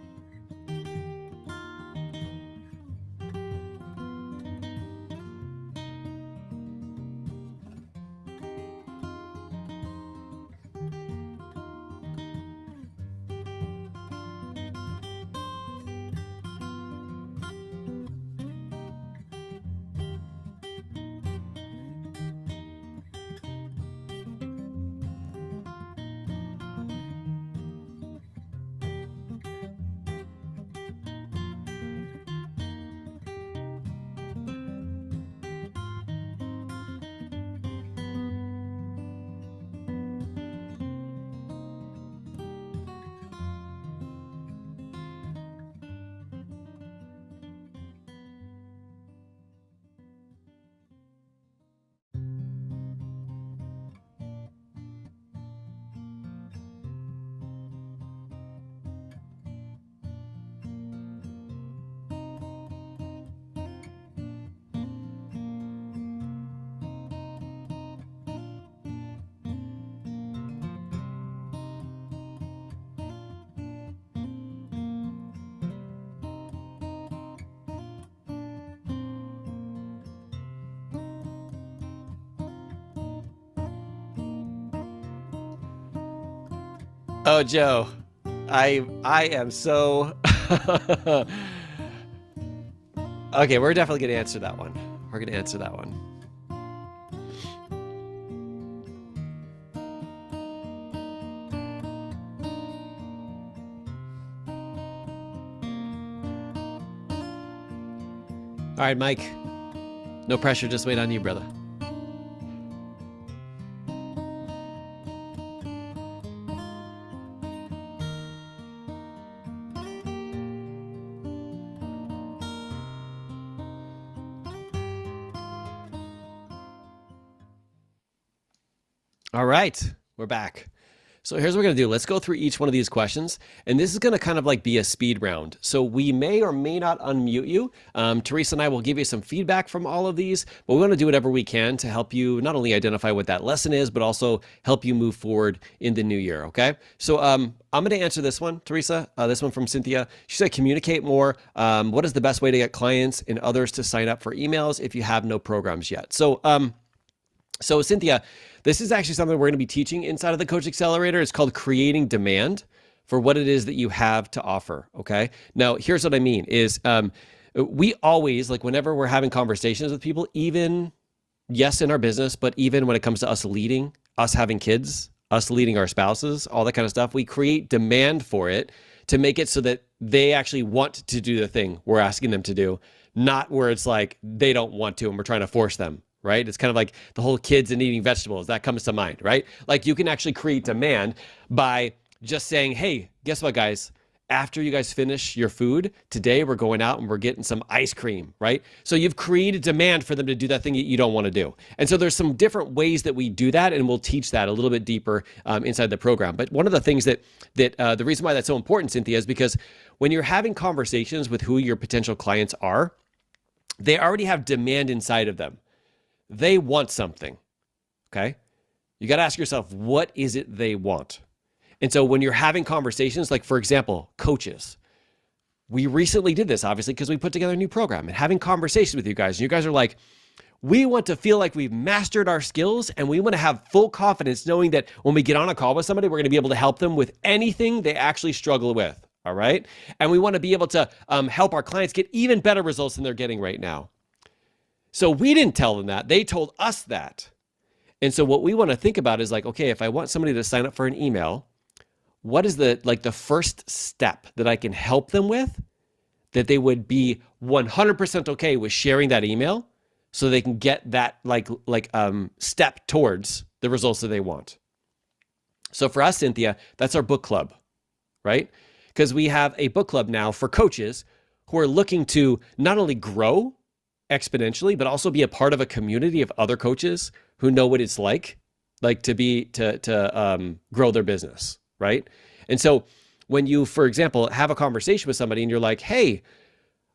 Speaker 1: Oh, Joe, I am so okay. We're definitely gonna answer that one. We're gonna answer that one. All right, Mike. No pressure. Just wait on you, brother. All right, we're back. So here's what we're gonna do. Let's go through each one of these questions. And this is gonna kind of like be a speed round. So we may or may not unmute you. Teresa and I will give you some feedback from all of these, but we wanna do whatever we can to help you not only identify what that lesson is, but also help you move forward in the new year, okay? So I'm gonna answer this one, Teresa, this one from Cynthia. She said, communicate more. What is the best way to get clients and others to sign up for emails if you have no programs yet? So Cynthia, this is actually something we're going to be teaching inside of the Coach Accelerator. It's called creating demand for what it is that you have to offer. Okay. Now, here's what I mean is we always, like whenever we're having conversations with people, even yes, in our business, but even when it comes to us leading, us having kids, us leading our spouses, all that kind of stuff, we create demand for it to make it so that they actually want to do the thing we're asking them to do, not where it's like they don't want to and we're trying to force them. Right? It's kind of like the whole kids and eating vegetables that comes to mind, right? Like you can actually create demand by just saying, hey, guess what, guys? After you guys finish your food, today we're going out and we're getting some ice cream, right? So you've created demand for them to do that thing that you don't want to do. And so there's some different ways that we do that, and we'll teach that a little bit deeper inside the program. But one of the things that the reason why that's so important, Cynthia, is because when you're having conversations with who your potential clients are, they already have demand inside of them. They want something, okay? You got to ask yourself, what is it they want? And so when you're having conversations, like for example, coaches, we recently did this obviously because we put together a new program and having conversations with you guys. And you guys are like, we want to feel like we've mastered our skills and we want to have full confidence knowing that when we get on a call with somebody, we're going to be able to help them with anything they actually struggle with, all right? And we want to be able to help our clients get even better results than they're getting right now. So we didn't tell them that. They told us that. And so what we want to think about is like, okay, if I want somebody to sign up for an email, what is the first step that I can help them with that they would be 100% okay with sharing that email so they can get that step towards the results that they want. So for us, Cynthia, that's our book club, right? Because we have a book club now for coaches who are looking to not only grow exponentially, but also be a part of a community of other coaches who know what it's like to grow their business, right? And so when you, for example, have a conversation with somebody and you're like, hey,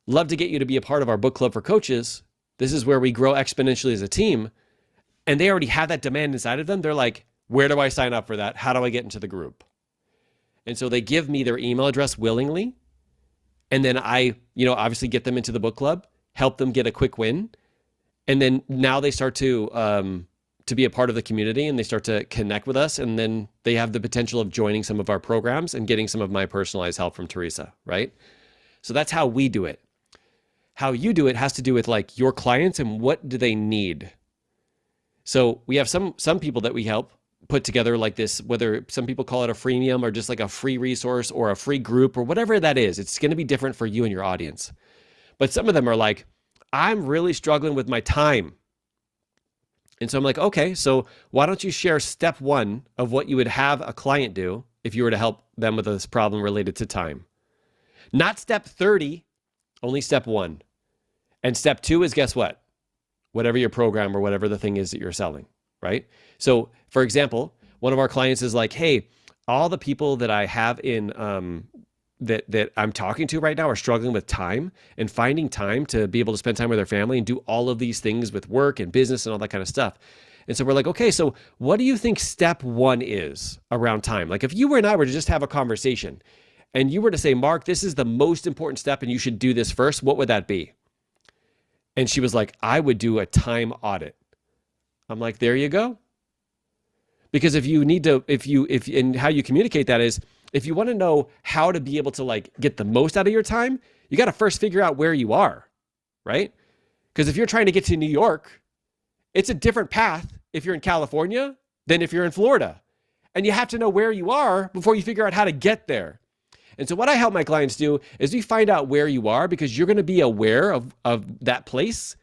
Speaker 1: love to get you to be a part of our book club for coaches. This is where we grow exponentially as a team. and they already have that demand inside of them, they're like, where do I sign up for that? How do I get into the group? And so they give me their email address willingly. And then I, obviously get them into the book club, help them get a quick win. And then now they start to be a part of the community, and they start to connect with us. And then they have the potential of joining some of our programs and getting some of my personalized help from Teresa, right? So that's how we do it. How you do it has to do with like your clients and what do they need. So we have some people that we help put together like this, whether some people call it a freemium or just like a free resource or a free group or whatever that is. It's going to be different for you and your audience. But some of them are like, I'm really struggling with my time. And so I'm like, okay, so why don't you share step 1 of what you would have a client do if you were to help them with this problem related to time? Not step 30, only step 1. And step 2 is, guess what? Whatever your program or whatever the thing is that you're selling, right? So for example, one of our clients is like, hey, all the people that I have in that I'm talking to right now are struggling with time and finding time to be able to spend time with their family and do all of these things with work and business and all that kind of stuff. And so we're like, okay, so what do you think step 1 is around time? Like if you and I were to just have a conversation and you were to say, Mark, this is the most important step and you should do this first, what would that be? And she was like, I would do a time audit. I'm like, there you go. Because if you need to, and how you communicate that is, if you want to know how to be able to like get the most out of your time, you got to first figure out where you are, right? Because if you're trying to get to New York, it's a different path if you're in California than if you're in Florida. And you have to know where you are before you figure out how to get there. And so what I help my clients do is we find out where you are because you're going to be aware of that place.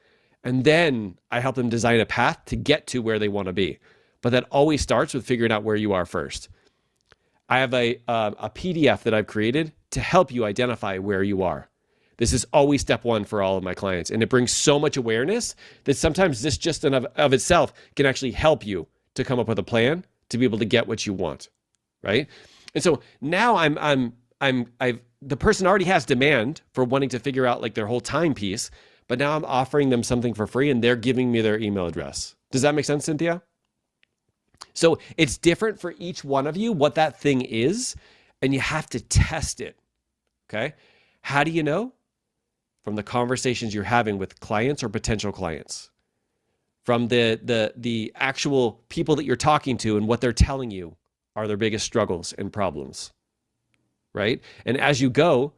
Speaker 1: And then I help them design a path to get to where they want to be. But that always starts with figuring out where you are first. I have a PDF that I've created to help you identify where you are. This is always step 1 for all of my clients. And it brings so much awareness that sometimes this just in of itself can actually help you to come up with a plan to be able to get what you want, right? And so now the person already has demand for wanting to figure out like their whole time piece, but now I'm offering them something for free and they're giving me their email address. Does that make sense, Cynthia? So it's different for each one of you what that thing is, and you have to test it, okay? How do you know? From the conversations you're having with clients or potential clients. From the actual people that you're talking to and what they're telling you are their biggest struggles and problems, right? And as you go,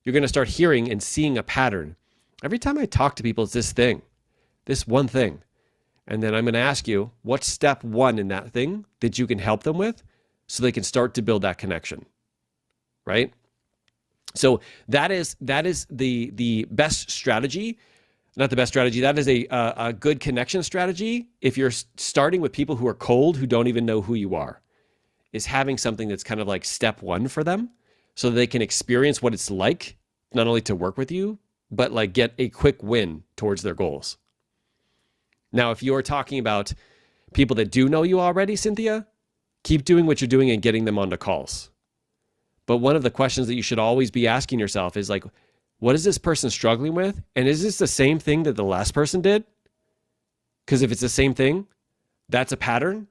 Speaker 1: you're going to start hearing and seeing a pattern. Every time I talk to people, it's this one thing. And then I'm going to ask you, what's step 1 in that thing that you can help them with so they can start to build that connection, right? So that is the best strategy, not the best strategy. That is a good connection strategy. If you're starting with people who are cold, who don't even know who you are, is having something that's kind of like step 1 for them so that they can experience what it's like, not only to work with you, but like get a quick win towards their goals. Now, if you're talking about people that do know you already, Cynthia, keep doing what you're doing and getting them onto calls. But one of the questions that you should always be asking yourself is like, what is this person struggling with? And is this the same thing that the last person did? Because if it's the same thing, that's a pattern.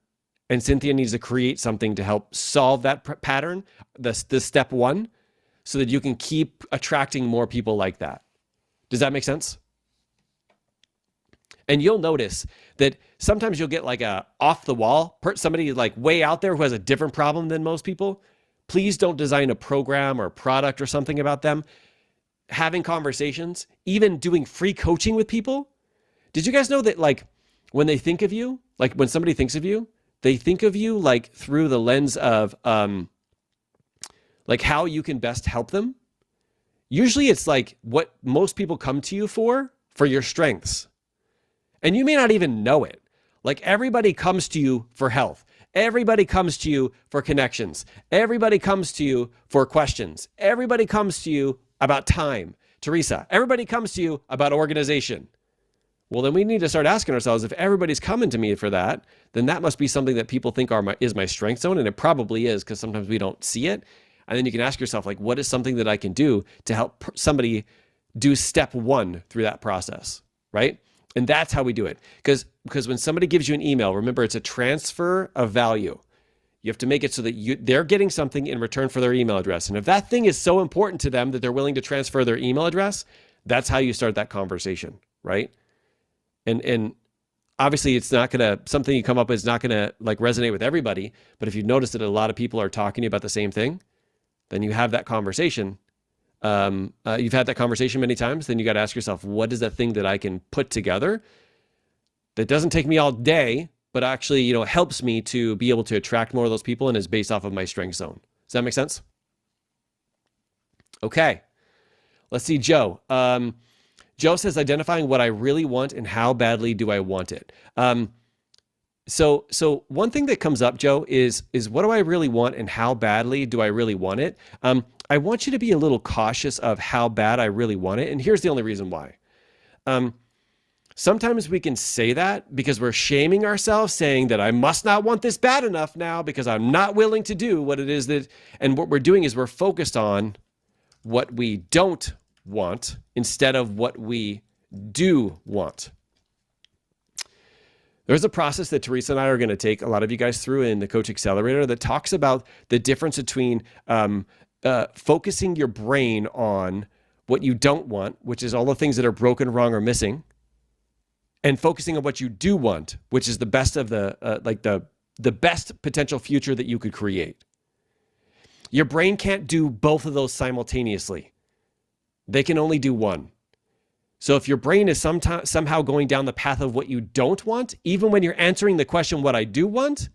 Speaker 1: And Cynthia needs to create something to help solve that pattern, the step 1, so that you can keep attracting more people like that. Does that make sense? And you'll notice that sometimes you'll get like a off the wall, somebody like way out there who has a different problem than most people. Please don't design a program or a product or something about them. Having conversations, even doing free coaching with people. Did you guys know that like when they think of you, like when somebody thinks of you, they think of you like through the lens of like how you can best help them? Usually it's like what most people come to you for your strengths. And you may not even know it. Like everybody comes to you for health. Everybody comes to you for connections. Everybody comes to you for questions. Everybody comes to you about time. Teresa, everybody comes to you about organization. Well, then we need to start asking ourselves, if everybody's coming to me for that, then that must be something that people think is my strength zone. And it probably is, because sometimes we don't see it. And then you can ask yourself, like, what is something that I can do to help somebody do step 1 through that process, right? And that's how we do it. Because when somebody gives you an email, remember, it's a transfer of value. You have to make it so that they're getting something in return for their email address. And if that thing is so important to them that they're willing to transfer their email address, that's how you start that conversation, right? And obviously it's not going to, something you come up with is not going to like resonate with everybody. But if you notice that a lot of people are talking to you about the same thing, then you have that conversation. You've had that conversation many times. Then you got to ask yourself, what is that thing that I can put together that doesn't take me all day, but actually, helps me to be able to attract more of those people and is based off of my strength zone. Does that make sense? Okay. Let's see, Joe. Joe says, identifying what I really want and how badly do I want it. So one thing that comes up, Joe, is what do I really want and how badly do I really want it? I want you to be a little cautious of how bad I really want it. And here's the only reason why. Sometimes we can say that because we're shaming ourselves, saying that I must not want this bad enough now because I'm not willing to do what it is that, and what we're doing is we're focused on what we don't want instead of what we do want. There's a process that Teresa and I are going to take a lot of you guys through in the Coach Accelerator that talks about the difference between focusing your brain on what you don't want, which is all the things that are broken, wrong, or missing, and focusing on what you do want, which is the best of the best potential future that you could create. Your brain can't do both of those simultaneously. They can only do one. So if your brain is somehow going down the path of what you don't want, even when you're answering the question, what I do want,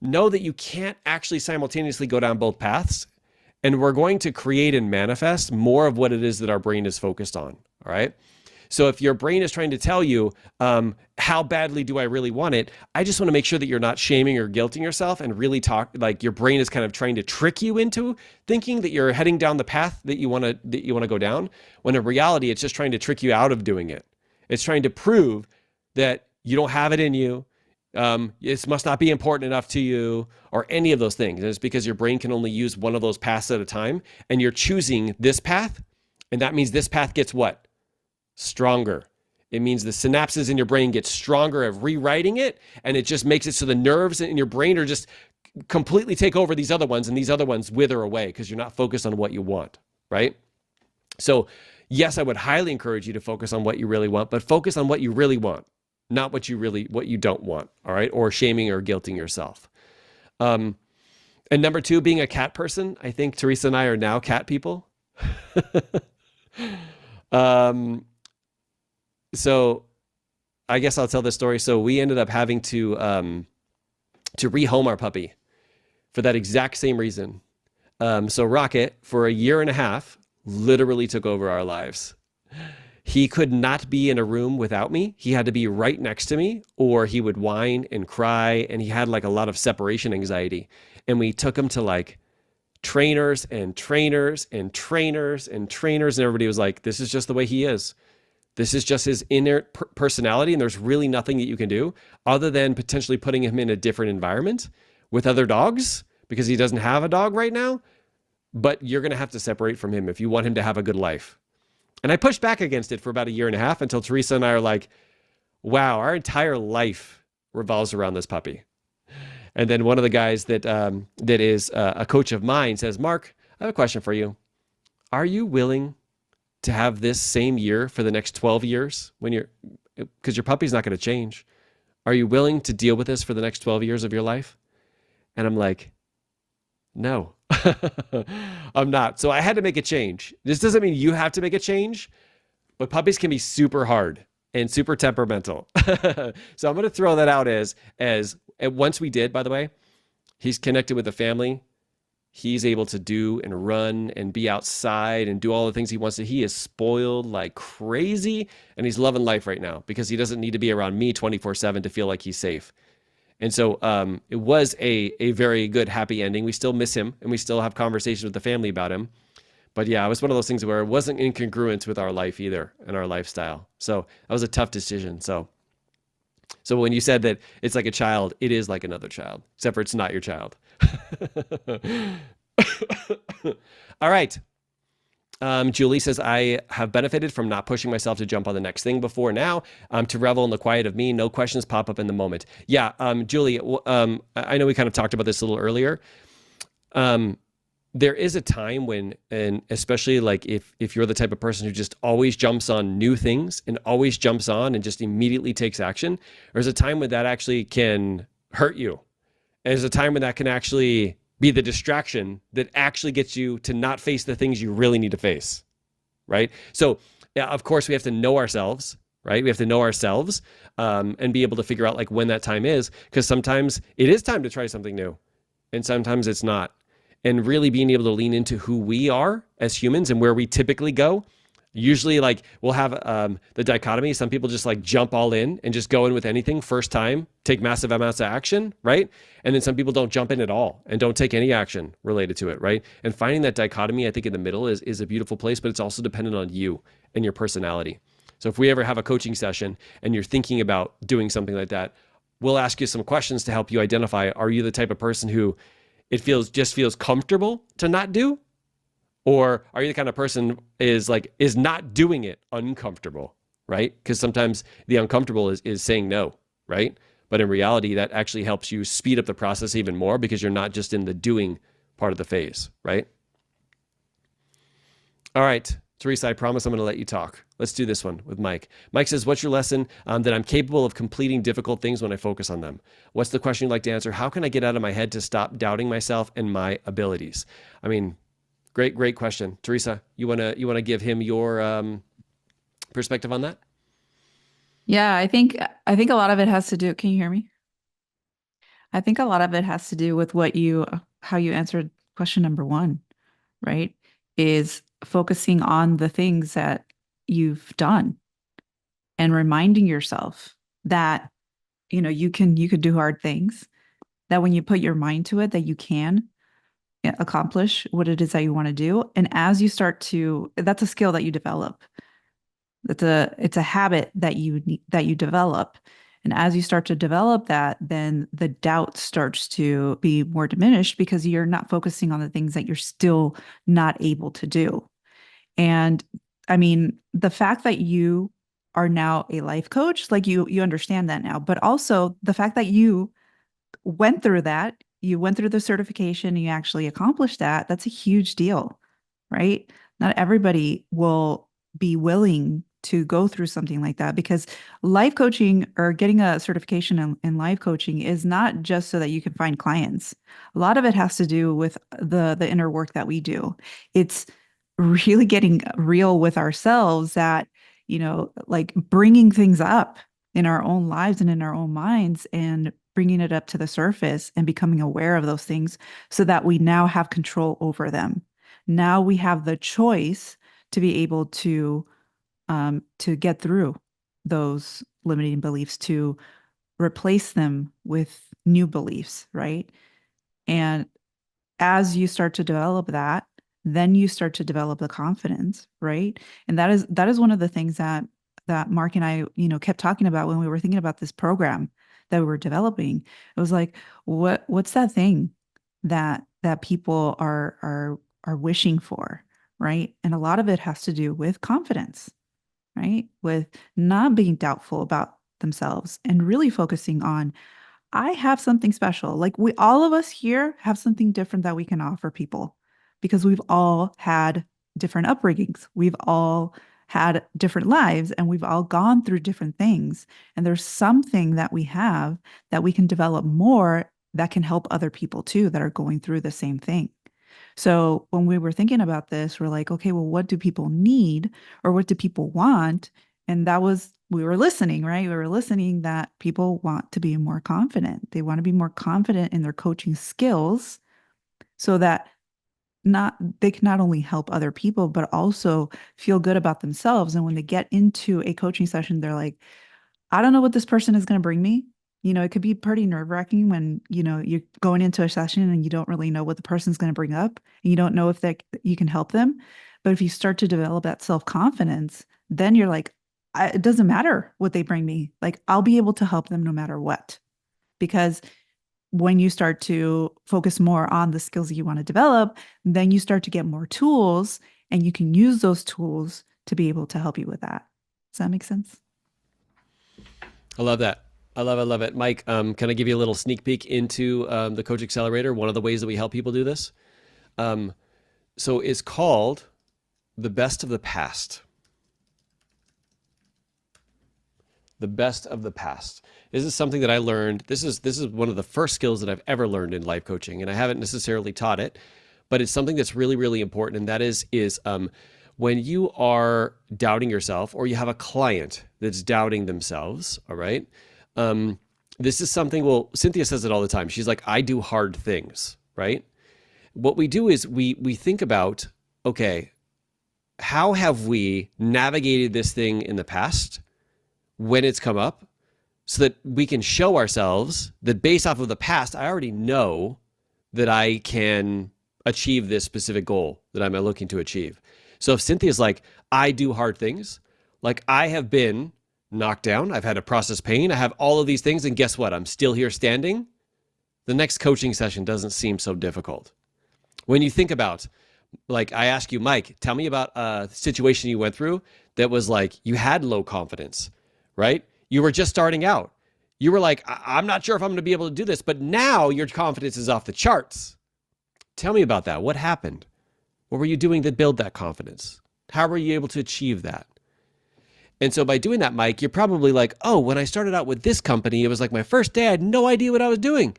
Speaker 1: know that you can't actually simultaneously go down both paths. And we're going to create and manifest more of what it is that our brain is focused on. All right. So if your brain is trying to tell you, how badly do I really want it? I just want to make sure that you're not shaming or guilting yourself and really like your brain is kind of trying to trick you into thinking that you're heading down the path that you want to go down. When in reality, it's just trying to trick you out of doing it. It's trying to prove that you don't have it in you. It must not be important enough to you or any of those things. And it's because your brain can only use one of those paths at a time. And you're choosing this path. And that means this path gets what? Stronger. It means the synapses in your brain get stronger of rewriting it, and it just makes it so the nerves in your brain are just completely take over these other ones, and these other ones wither away because you're not focused on what you want, right? So yes, I would highly encourage you to focus on what you really want, but focus on what you really want, not what you don't want, all right? Or shaming or guilting yourself. And number two, being a cat person. I think Teresa and I are now cat people. So I guess I'll tell this story. So we ended up having to rehome our puppy for that exact same reason. So Rocket, for a year and a half, literally took over our lives. He could not be in a room without me. He had to be right next to me, or he would whine and cry, and he had like a lot of separation anxiety. And we took him to like trainers and trainers and trainers and trainers, and everybody was like, this is just the way he is. This is just his inner personality, and there's really nothing that you can do other than potentially putting him in a different environment with other dogs because he doesn't have a dog right now, but you're going to have to separate from him if you want him to have a good life. And I pushed back against it for about a year and a half until Teresa and I are like, wow, our entire life revolves around this puppy. And then one of the guys that is a coach of mine says, Mark, I have a question for you. Are you willing to have this same year for the next 12 years because your puppy's not going to change? Are you willing to deal with this for the next 12 years of your life? And I'm like, no, I'm not. So I had to make a change. This doesn't mean you have to make a change, but puppies can be super hard and super temperamental. So I'm going to throw that out as once we did, by the way, he's connected with the family. He's able to do and run and be outside and do all the things he wants to. He is spoiled like crazy, and he's loving life right now because he doesn't need to be around me 24/7 to feel like he's safe. And so it was a very good, happy ending. We still miss him, and we still have conversations with the family about him. But yeah, it was one of those things where it wasn't in congruence with our life either and our lifestyle. So that was a tough decision. So when you said that it's like a child, it is like another child, except for it's not your child. All right. Julie says, I have benefited from not pushing myself to jump on the next thing before now, to revel in the quiet of me. No questions pop up in the moment. Yeah, Julie, I know we kind of talked about this a little earlier. Um, there is a time when, and especially like if you're the type of person who just always jumps on new things and always jumps on and just immediately takes action, there's a time when that actually can hurt you. And there's a time when that can actually be the distraction that actually gets you to not face the things you really need to face, right? So, yeah, of course, we have to know ourselves, right? We have to know ourselves, and be able to figure out like when that time is, because sometimes it is time to try something new, and sometimes it's not. And really being able to lean into who we are as humans and where we typically go. Usually, like we'll have the dichotomy. Some people just like jump all in and just go in with anything first time, take massive amounts of action, right? And then some people don't jump in at all and don't take any action related to it, right? And finding that dichotomy, I think in the middle is a beautiful place, but it's also dependent on you and your personality. So if we ever have a coaching session and you're thinking about doing something like that, we'll ask you some questions to help you identify, are you the type of person who it feels comfortable to not do, or are you the kind of person is not doing it uncomfortable, right? Because sometimes the uncomfortable is saying no, right? But in reality, that actually helps you speed up the process even more because you're not just in the doing part of the phase, right? All right, Teresa, I promise I'm going to let you talk. Let's do this one with Mike. Mike says, what's your lesson, that I'm capable of completing difficult things when I focus on them? What's the question you'd like to answer? How can I get out of my head to stop doubting myself and my abilities? I mean, great question. Teresa, you wanna give him your perspective on that?
Speaker 2: Yeah, I think a lot of it has to do. Can you hear me? I think a lot of it has to do with how you answered question number one, right? Is focusing on the things that you've done and reminding yourself that, you could do hard things, that when you put your mind to it, that you can accomplish what it is that you want to do. And as you start to, that's a skill that you develop. It's a habit that you develop. And as you start to develop that, then the doubt starts to be more diminished because you're not focusing on the things that you're still not able to do. And I mean, the fact that you are now a life coach, like you understand that now, but also the fact that you went through the certification, you actually accomplished that, that's a huge deal, right? Not everybody will be willing to go through something like that because life coaching or getting a certification in life coaching is not just so that you can find clients. A lot of it has to do with the inner work that we do. It's really getting real with ourselves that, like bringing things up in our own lives and in our own minds and bringing it up to the surface and becoming aware of those things so that we now have control over them. Now we have the choice to be able to get through those limiting beliefs, to replace them with new beliefs, right? And as you start to develop that, then you start to develop the confidence, right? And that is one of the things that Mark and I, kept talking about when we were thinking about this program that we were developing. It was like, what's that thing that people are wishing for, right? And a lot of it has to do with confidence, right? With not being doubtful about themselves and really focusing on, I have something special. Like all of us here have something different that we can offer people because we've all had different upbringings. We've all had different lives and we've all gone through different things. And there's something that we have that we can develop more that can help other people too that are going through the same thing. So when we were thinking about this, we're like, okay, well, what do people need or what do people want? And we were listening, right? We were listening that people want to be more confident. They want to be more confident in their coaching skills so that not they can not only help other people, but also feel good about themselves. And when they get into a coaching session, they're like, I don't know what this person is going to bring me. It could be pretty nerve-wracking when, you're going into a session and you don't really know what the person's going to bring up and you don't know if you can help them. But if you start to develop that self-confidence, then you're like, it doesn't matter what they bring me. Like I'll be able to help them no matter what. Because when you start to focus more on the skills that you want to develop, then you start to get more tools and you can use those tools to be able to help you with that. Does that make sense?
Speaker 1: I love that. I love it. Mike, can I give you a little sneak peek into the Coach Accelerator? One of the ways that we help people do this. So it's called The Best of the Past. The best of the past. This is something that I learned. This is one of the first skills that I've ever learned in life coaching, and I haven't necessarily taught it, but it's something that's really, really important. And that is when you are doubting yourself, or you have a client that's doubting themselves. All right. This is something. Well, Cynthia says it all the time. She's like, I do hard things. Right. What we do is we think about, okay, how have we navigated this thing in the past when it's come up, so that we can show ourselves that based off of the past, I already know that I can achieve this specific goal that I'm looking to achieve. So if Cynthia's like, I do hard things, like I have been knocked down, I've had to process pain, I have all of these things, and guess what? I'm still here standing. The next coaching session doesn't seem so difficult. When you think about, like I ask you, Mike, tell me about a situation you went through that was like you had low confidence, right? You were just starting out. You were like, I'm not sure if I'm going to be able to do this, but now your confidence is off the charts. Tell me about that. What happened? What were you doing to build that confidence? How were you able to achieve that? And so by doing that, Mike, you're probably like, oh, when I started out with this company, it was like my first day. I had no idea what I was doing.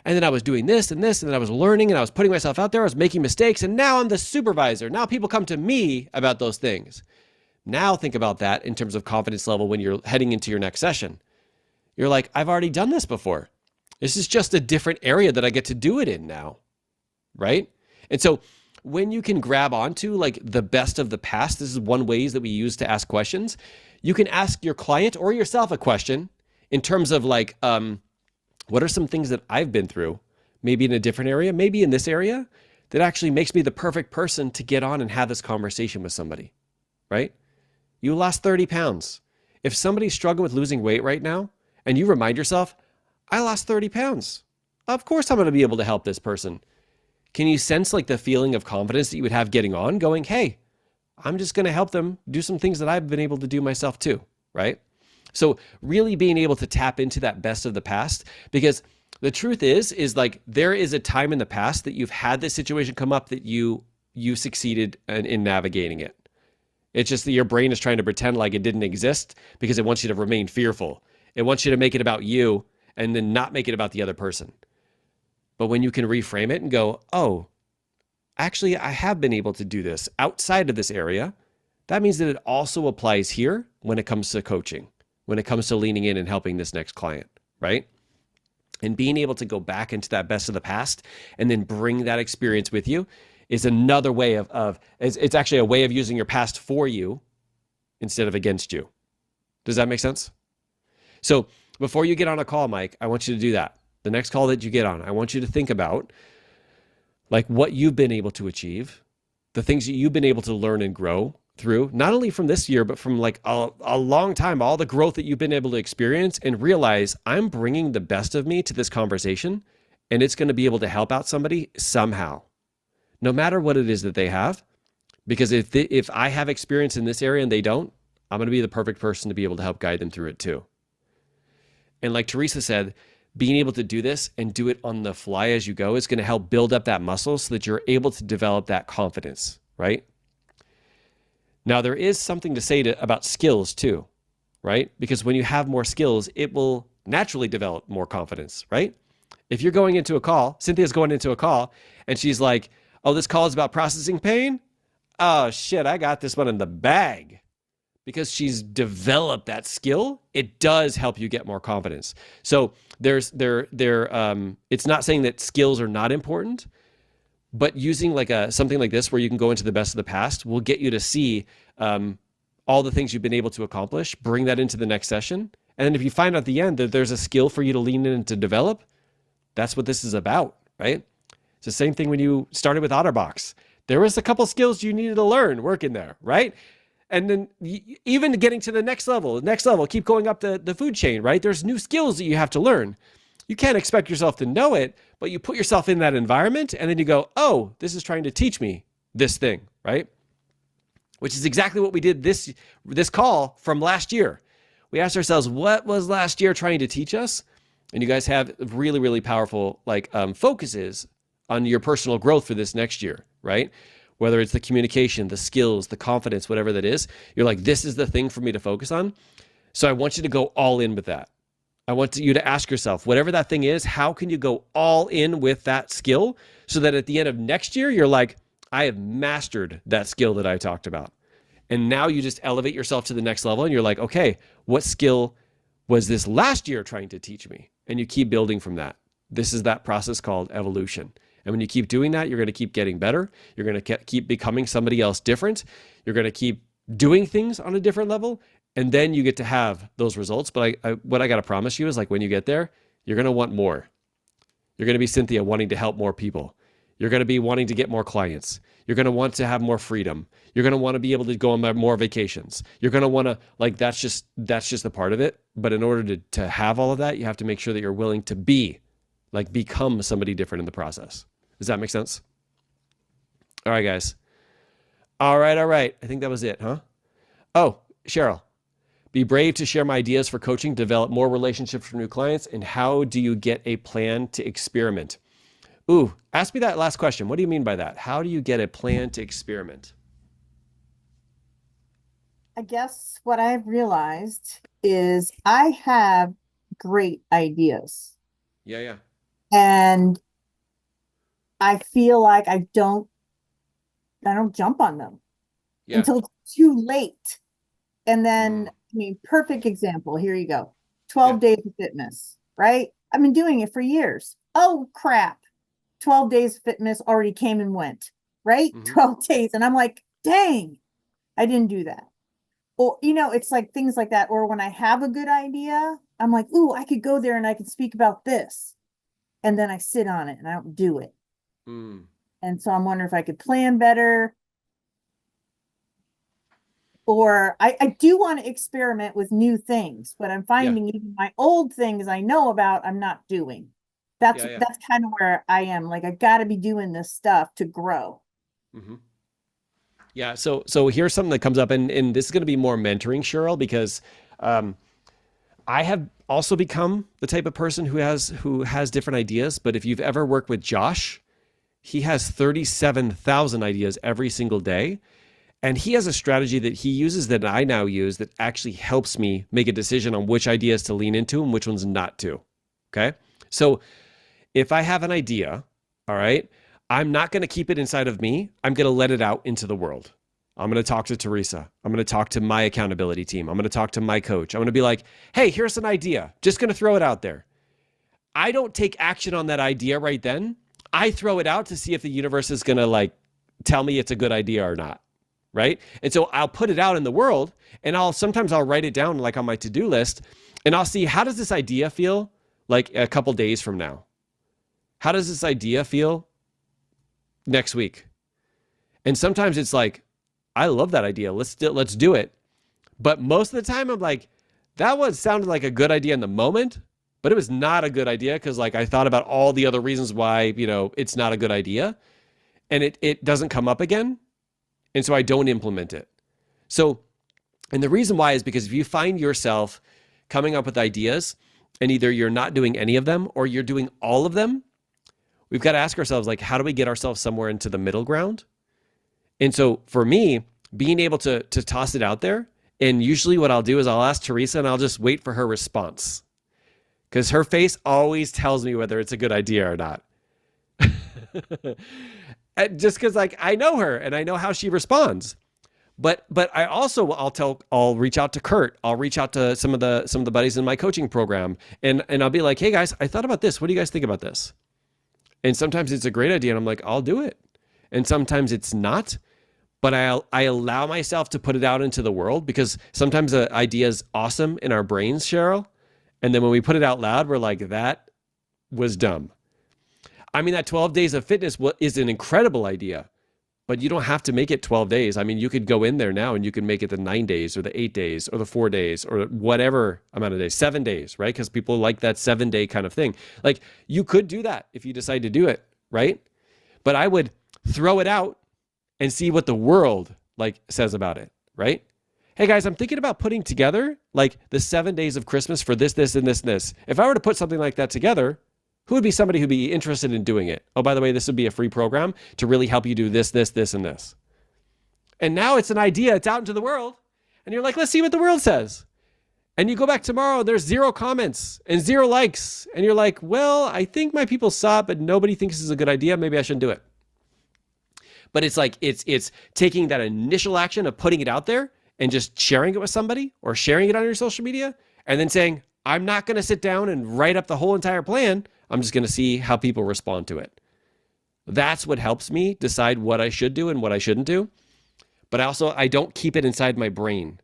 Speaker 1: And then I was doing this and this, and then I was learning and I was putting myself out there. I was making mistakes. And now I'm the supervisor. Now people come to me about those things. Now think about that in terms of confidence level when you're heading into your next session. You're like, I've already done this before. This is just a different area that I get to do it in now, right? And so when you can grab onto like the best of the past, this is one ways that we use to ask questions. You can ask your client or yourself a question in terms of like, what are some things that I've been through, maybe in a different area, maybe in this area, that actually makes me the perfect person to get on and have this conversation with somebody, right? You lost 30 pounds. If somebody's struggling with losing weight right now, and you remind yourself, I lost 30 pounds. Of course I'm going to be able to help this person. Can you sense like the feeling of confidence that you would have getting on, going, hey, I'm just going to help them do some things that I've been able to do myself too, right? So really being able to tap into that best of the past, because the truth is like there is a time in the past that you've had this situation come up that you succeeded in navigating it. It's just that your brain is trying to pretend like it didn't exist because it wants you to remain fearful. It wants you to make it about you and then not make it about the other person. But when you can reframe it and go, oh, actually, I have been able to do this outside of this area, that means that it also applies here when it comes to coaching, when it comes to leaning in and helping this next client, right? And being able to go back into that best of the past and then bring that experience with you is another way of it's actually a way of using your past for you instead of against you. Does that make sense? So before you get on a call, Mike, I want you to do that. The next call that you get on, I want you to think about like what you've been able to achieve, the things that you've been able to learn and grow through, not only from this year, but from like a long time, all the growth that you've been able to experience, and realize I'm bringing the best of me to this conversation, and it's going to be able to help out somebody somehow, no matter what it is that they have. Because if I have experience in this area and they don't, I'm going to be the perfect person to be able to help guide them through it too. And like Teresa said, being able to do this and do it on the fly as you go is going to help build up that muscle so that you're able to develop that confidence, right? Now, there is something to say about skills too, right? Because when you have more skills, it will naturally develop more confidence, right? If you're going into a call, Cynthia's going into a call, and she's like, oh, this call is about processing pain? Oh, shit, I got this one in the bag. Because she's developed that skill, it does help you get more confidence. So it's not saying that skills are not important, but using like something like this where you can go into the best of the past will get you to see all the things you've been able to accomplish, bring that into the next session. And then if you find out at the end that there's a skill for you to lean in and to develop, that's what this is about, right? It's the same thing when you started with OtterBox. There was a couple skills you needed to learn working there, right? And then even getting to the next level, keep going up the food chain, right? There's new skills that you have to learn. You can't expect yourself to know it, but you put yourself in that environment and then you go, oh, this is trying to teach me this thing, right? which is exactly what we did this call from last year. We asked ourselves, what was last year trying to teach us? And you guys have really, really powerful focuses on your personal growth for this next year, right? Whether it's the communication, the skills, the confidence, whatever that is, you're like, this is the thing for me to focus on. So I want you to go all in with that. I want you to ask yourself, whatever that thing is, how can you go all in with that skill so that at the end of next year, you're like, I have mastered that skill that I talked about. And now you just elevate yourself to the next level and you're like, okay, what skill was this last year trying to teach me? And you keep building from that. This is that process called evolution. And when you keep doing that, you're going to keep getting better. You're going to keep becoming somebody else different. You're going to keep doing things on a different level. And then you get to have those results. But what I got to promise you is like when you get there, you're going to want more. You're going to be Cynthia wanting to help more people. You're going to be wanting to get more clients. You're going to want to have more freedom. You're going to want to be able to go on more vacations. You're going to want to, like, that's just a part of it. But in order to have all of that, you have to make sure that you're willing to become somebody different in the process. Does that make sense? All right, guys. All right. I think that was it, huh? Oh, Cheryl, be brave to share my ideas for coaching, develop more relationships for new clients, and how do you get a plan to experiment? Ooh, ask me that last question. What do you mean by that? How do you get a plan to experiment?
Speaker 3: I guess what I've realized is I have great ideas
Speaker 1: Yeah.
Speaker 3: and I feel like I don't jump on them
Speaker 1: Yeah.
Speaker 3: until it's too late. And then,
Speaker 1: Mm.
Speaker 3: I mean, perfect example. Here you go.
Speaker 1: Yeah.
Speaker 3: 12 days of fitness, right? I've been doing it for years. Oh, crap. 12 days of fitness already came and went, right?
Speaker 1: Mm-hmm.
Speaker 3: 12 days. And I'm like, dang, I didn't do that. Or, it's like things like that. Or when I have a good idea, I'm like, ooh, I could go there and I could speak about this. And then I sit on it and I don't do it.
Speaker 1: Mm.
Speaker 3: And so I'm wondering if I could plan better. Or I do want to experiment with new things, but I'm
Speaker 1: Yeah.
Speaker 3: finding even my old things I know about, I'm not doing. That's
Speaker 1: Yeah.
Speaker 3: kind of where I am. Like I got to be doing this stuff to grow.
Speaker 1: Mm-hmm. Yeah. So here's something that comes up, and this is going to be more mentoring, Cheryl, because I have also become the type of person who has different ideas. But if you've ever worked with Josh, he has 37,000 ideas every single day. And he has a strategy that he uses that I now use that actually helps me make a decision on which ideas to lean into and which ones not to. Okay. So if I have an idea, all right, I'm not going to keep it inside of me. I'm going to let it out into the world. I'm going to talk to Teresa. I'm going to talk to my accountability team. I'm going to talk to my coach. I'm going to be like, hey, here's an idea. Just going to throw it out there. I don't take action on that idea right then. I throw it out to see if the universe is going to tell me it's a good idea or not. Right. And so I'll put it out in the world and sometimes I'll write it down on my to-do list and I'll see, how does this idea feel like a couple days from now? How does this idea feel next week? And sometimes it's like, I love that idea. Let's do it. But most of the time I'm like, that one sounded like a good idea in the moment, but it was not a good idea because I thought about all the other reasons why, it's not a good idea. And it doesn't come up again. And so I don't implement it. So, and the reason why is because if you find yourself coming up with ideas and either you're not doing any of them or you're doing all of them, we've got to ask ourselves, how do we get ourselves somewhere into the middle ground? And so for me, being able to toss it out there, and usually what I'll do is I'll ask Teresa and I'll just wait for her response because her face always tells me whether it's a good idea or not. Just because I know her and I know how she responds. But I also I'll reach out to Kurt. I'll reach out to some of the buddies in my coaching program and I'll be like, hey guys, I thought about this. What do you guys think about this? And sometimes it's a great idea and I'm like, I'll do it. And sometimes it's not, but I allow myself to put it out into the world because sometimes an idea is awesome in our brains, Cheryl. And then when we put it out loud, we're like, that was dumb. I mean, that 12 days of fitness is an incredible idea, but you don't have to make it 12 days. I mean, you could go in there now and you can make it the 9 days or the 8 days or the 4 days or whatever amount of days, 7 days, right? Because people like that 7-day kind of thing. You could do that if you decide to do it, right? But I would throw it out and see what the world like says about it, right? Hey guys, I'm thinking about putting together like the 7 days of Christmas for this, this, and this, and this. If I were to put something like that together, who would be somebody who'd be interested in doing it? Oh, by the way, this would be a free program to really help you do this, this, this, and this. And now it's an idea, it's out into the world, and you're like, let's see what the world says. And you go back tomorrow, there's 0 comments and 0 likes. And you're like, well, I think my people saw it, but nobody thinks this is a good idea. Maybe I shouldn't do it. But it's like, it's taking that initial action of putting it out there and just sharing it with somebody or sharing it on your social media and then saying, I'm not going to sit down and write up the whole entire plan. I'm just going to see how people respond to it. That's what helps me decide what I should do and what I shouldn't do. But I don't keep it inside my brain.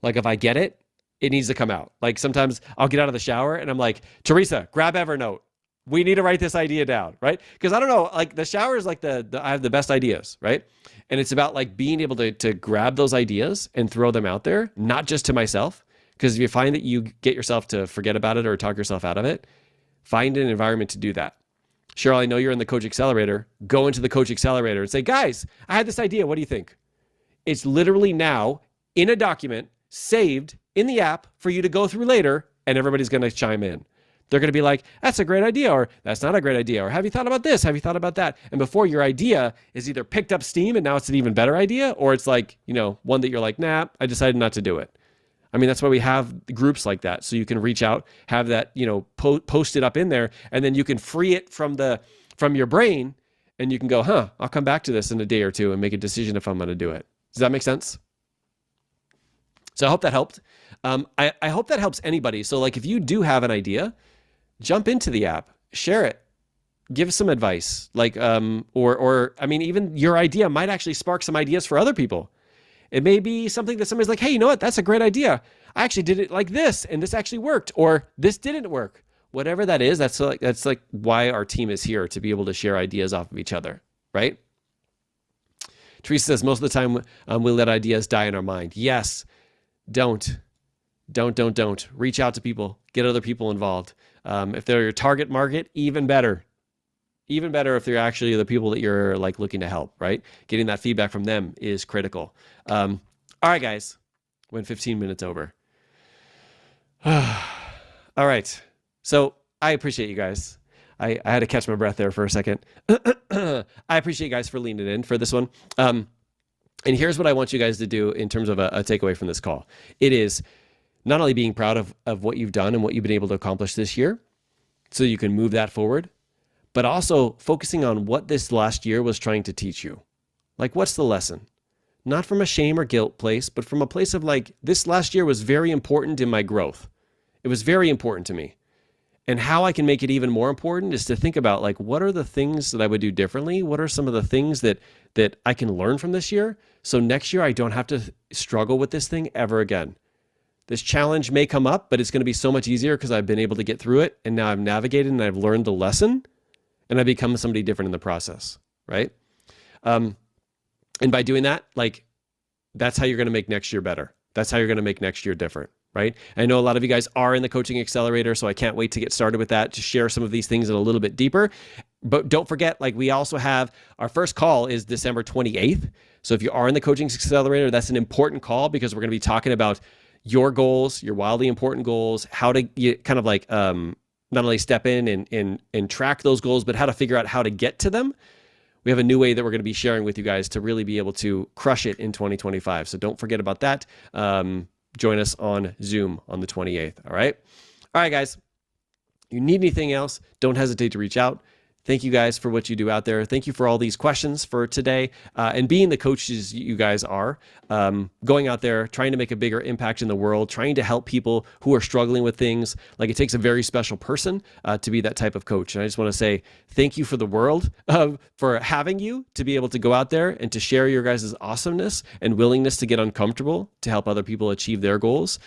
Speaker 1: Like if I get it, it needs to come out. Like sometimes I'll get out of the shower and I'm like, Teresa, grab Evernote. We need to write this idea down, right? Because I don't know, like the shower is like I have the best ideas, right? And it's about like being able to grab those ideas and throw them out there, not just to myself. Because if you find that you get yourself to forget about it or talk yourself out of it, find an environment to do that. Cheryl, I know you're in the Coach Accelerator. Go into the Coach Accelerator and say, guys, I had this idea. What do you think? It's literally now in a document saved in the app for you to go through later, and everybody's going to chime in. They're going to be like, that's a great idea, or that's not a great idea, or have you thought about this? Have you thought about that? And before your idea is either picked up steam and now it's an even better idea, or it's like, one that you're like, nah, I decided not to do it. I mean, that's why we have groups like that. So you can reach out, have that, post it up in there, and then you can free it from your brain, and you can go, I'll come back to this in a day or two and make a decision if I'm going to do it. Does that make sense? So I hope that helped. I hope that helps anybody. So like if you do have an idea, jump into the app, share it, give some advice. Like, or even your idea might actually spark some ideas for other people. It may be something that somebody's like, hey, you know what? That's a great idea. I actually did it like this and this actually worked, or this didn't work. Whatever that is, that's like why our team is here, to be able to share ideas off of each other, right? Teresa says, most of the time we let ideas die in our mind. Yes, don't. Reach out to people, get other people involved. If they're your target market, even better. Even better if they're actually the people that you're like looking to help, right? Getting that feedback from them is critical. All right, guys, went 15 minutes over. All right. So I appreciate you guys. I had to catch my breath there for a second. I appreciate you guys for leaning in for this one. And here's what I want you guys to do in terms of a takeaway from this call. It is not only being proud of what you've done and what you've been able to accomplish this year, so you can move that forward, but also focusing on what this last year was trying to teach you. Like, what's the lesson? Not from a shame or guilt place, but from a place of like, this last year was very important in my growth. It was very important to me. And how I can make it even more important is to think about like, what are the things that I would do differently? What are some of the things that I can learn from this year? So next year I don't have to struggle with this thing ever again. This challenge may come up, but it's going to be so much easier because I've been able to get through it. And now I've navigated and I've learned the lesson and I become somebody different in the process, right? And by doing that, like, that's how you're going to make next year better. That's how you're going to make next year different. Right? I know a lot of you guys are in the Coaching Accelerator, so I can't wait to get started with that, to share some of these things in a little bit deeper. But don't forget, like, we also have our first call is December 28th. So if you are in the Coaching Accelerator, that's an important call because we're going to be talking about your goals, your wildly important goals, how to kind of like not only step in and track those goals, but how to figure out how to get to them. We have a new way that we're going to be sharing with you guys to really be able to crush it in 2025. So don't forget about that. Join us on Zoom on the 28th. All right. All right, guys. You need anything else, don't hesitate to reach out. Thank you guys for what you do out there. Thank you for all these questions for today and being the coaches you guys are, going out there, trying to make a bigger impact in the world, trying to help people who are struggling with things. Like, it takes a very special person to be that type of coach. And I just want to say thank you for the world, for having you to be able to go out there and to share your guys' awesomeness and willingness to get uncomfortable to help other people achieve their goals.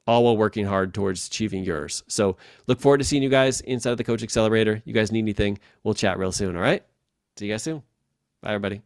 Speaker 1: All while working hard towards achieving yours. So look forward to seeing you guys inside of the Coach Accelerator. You guys need anything, we'll chat real soon, all right? See you guys soon. Bye, everybody.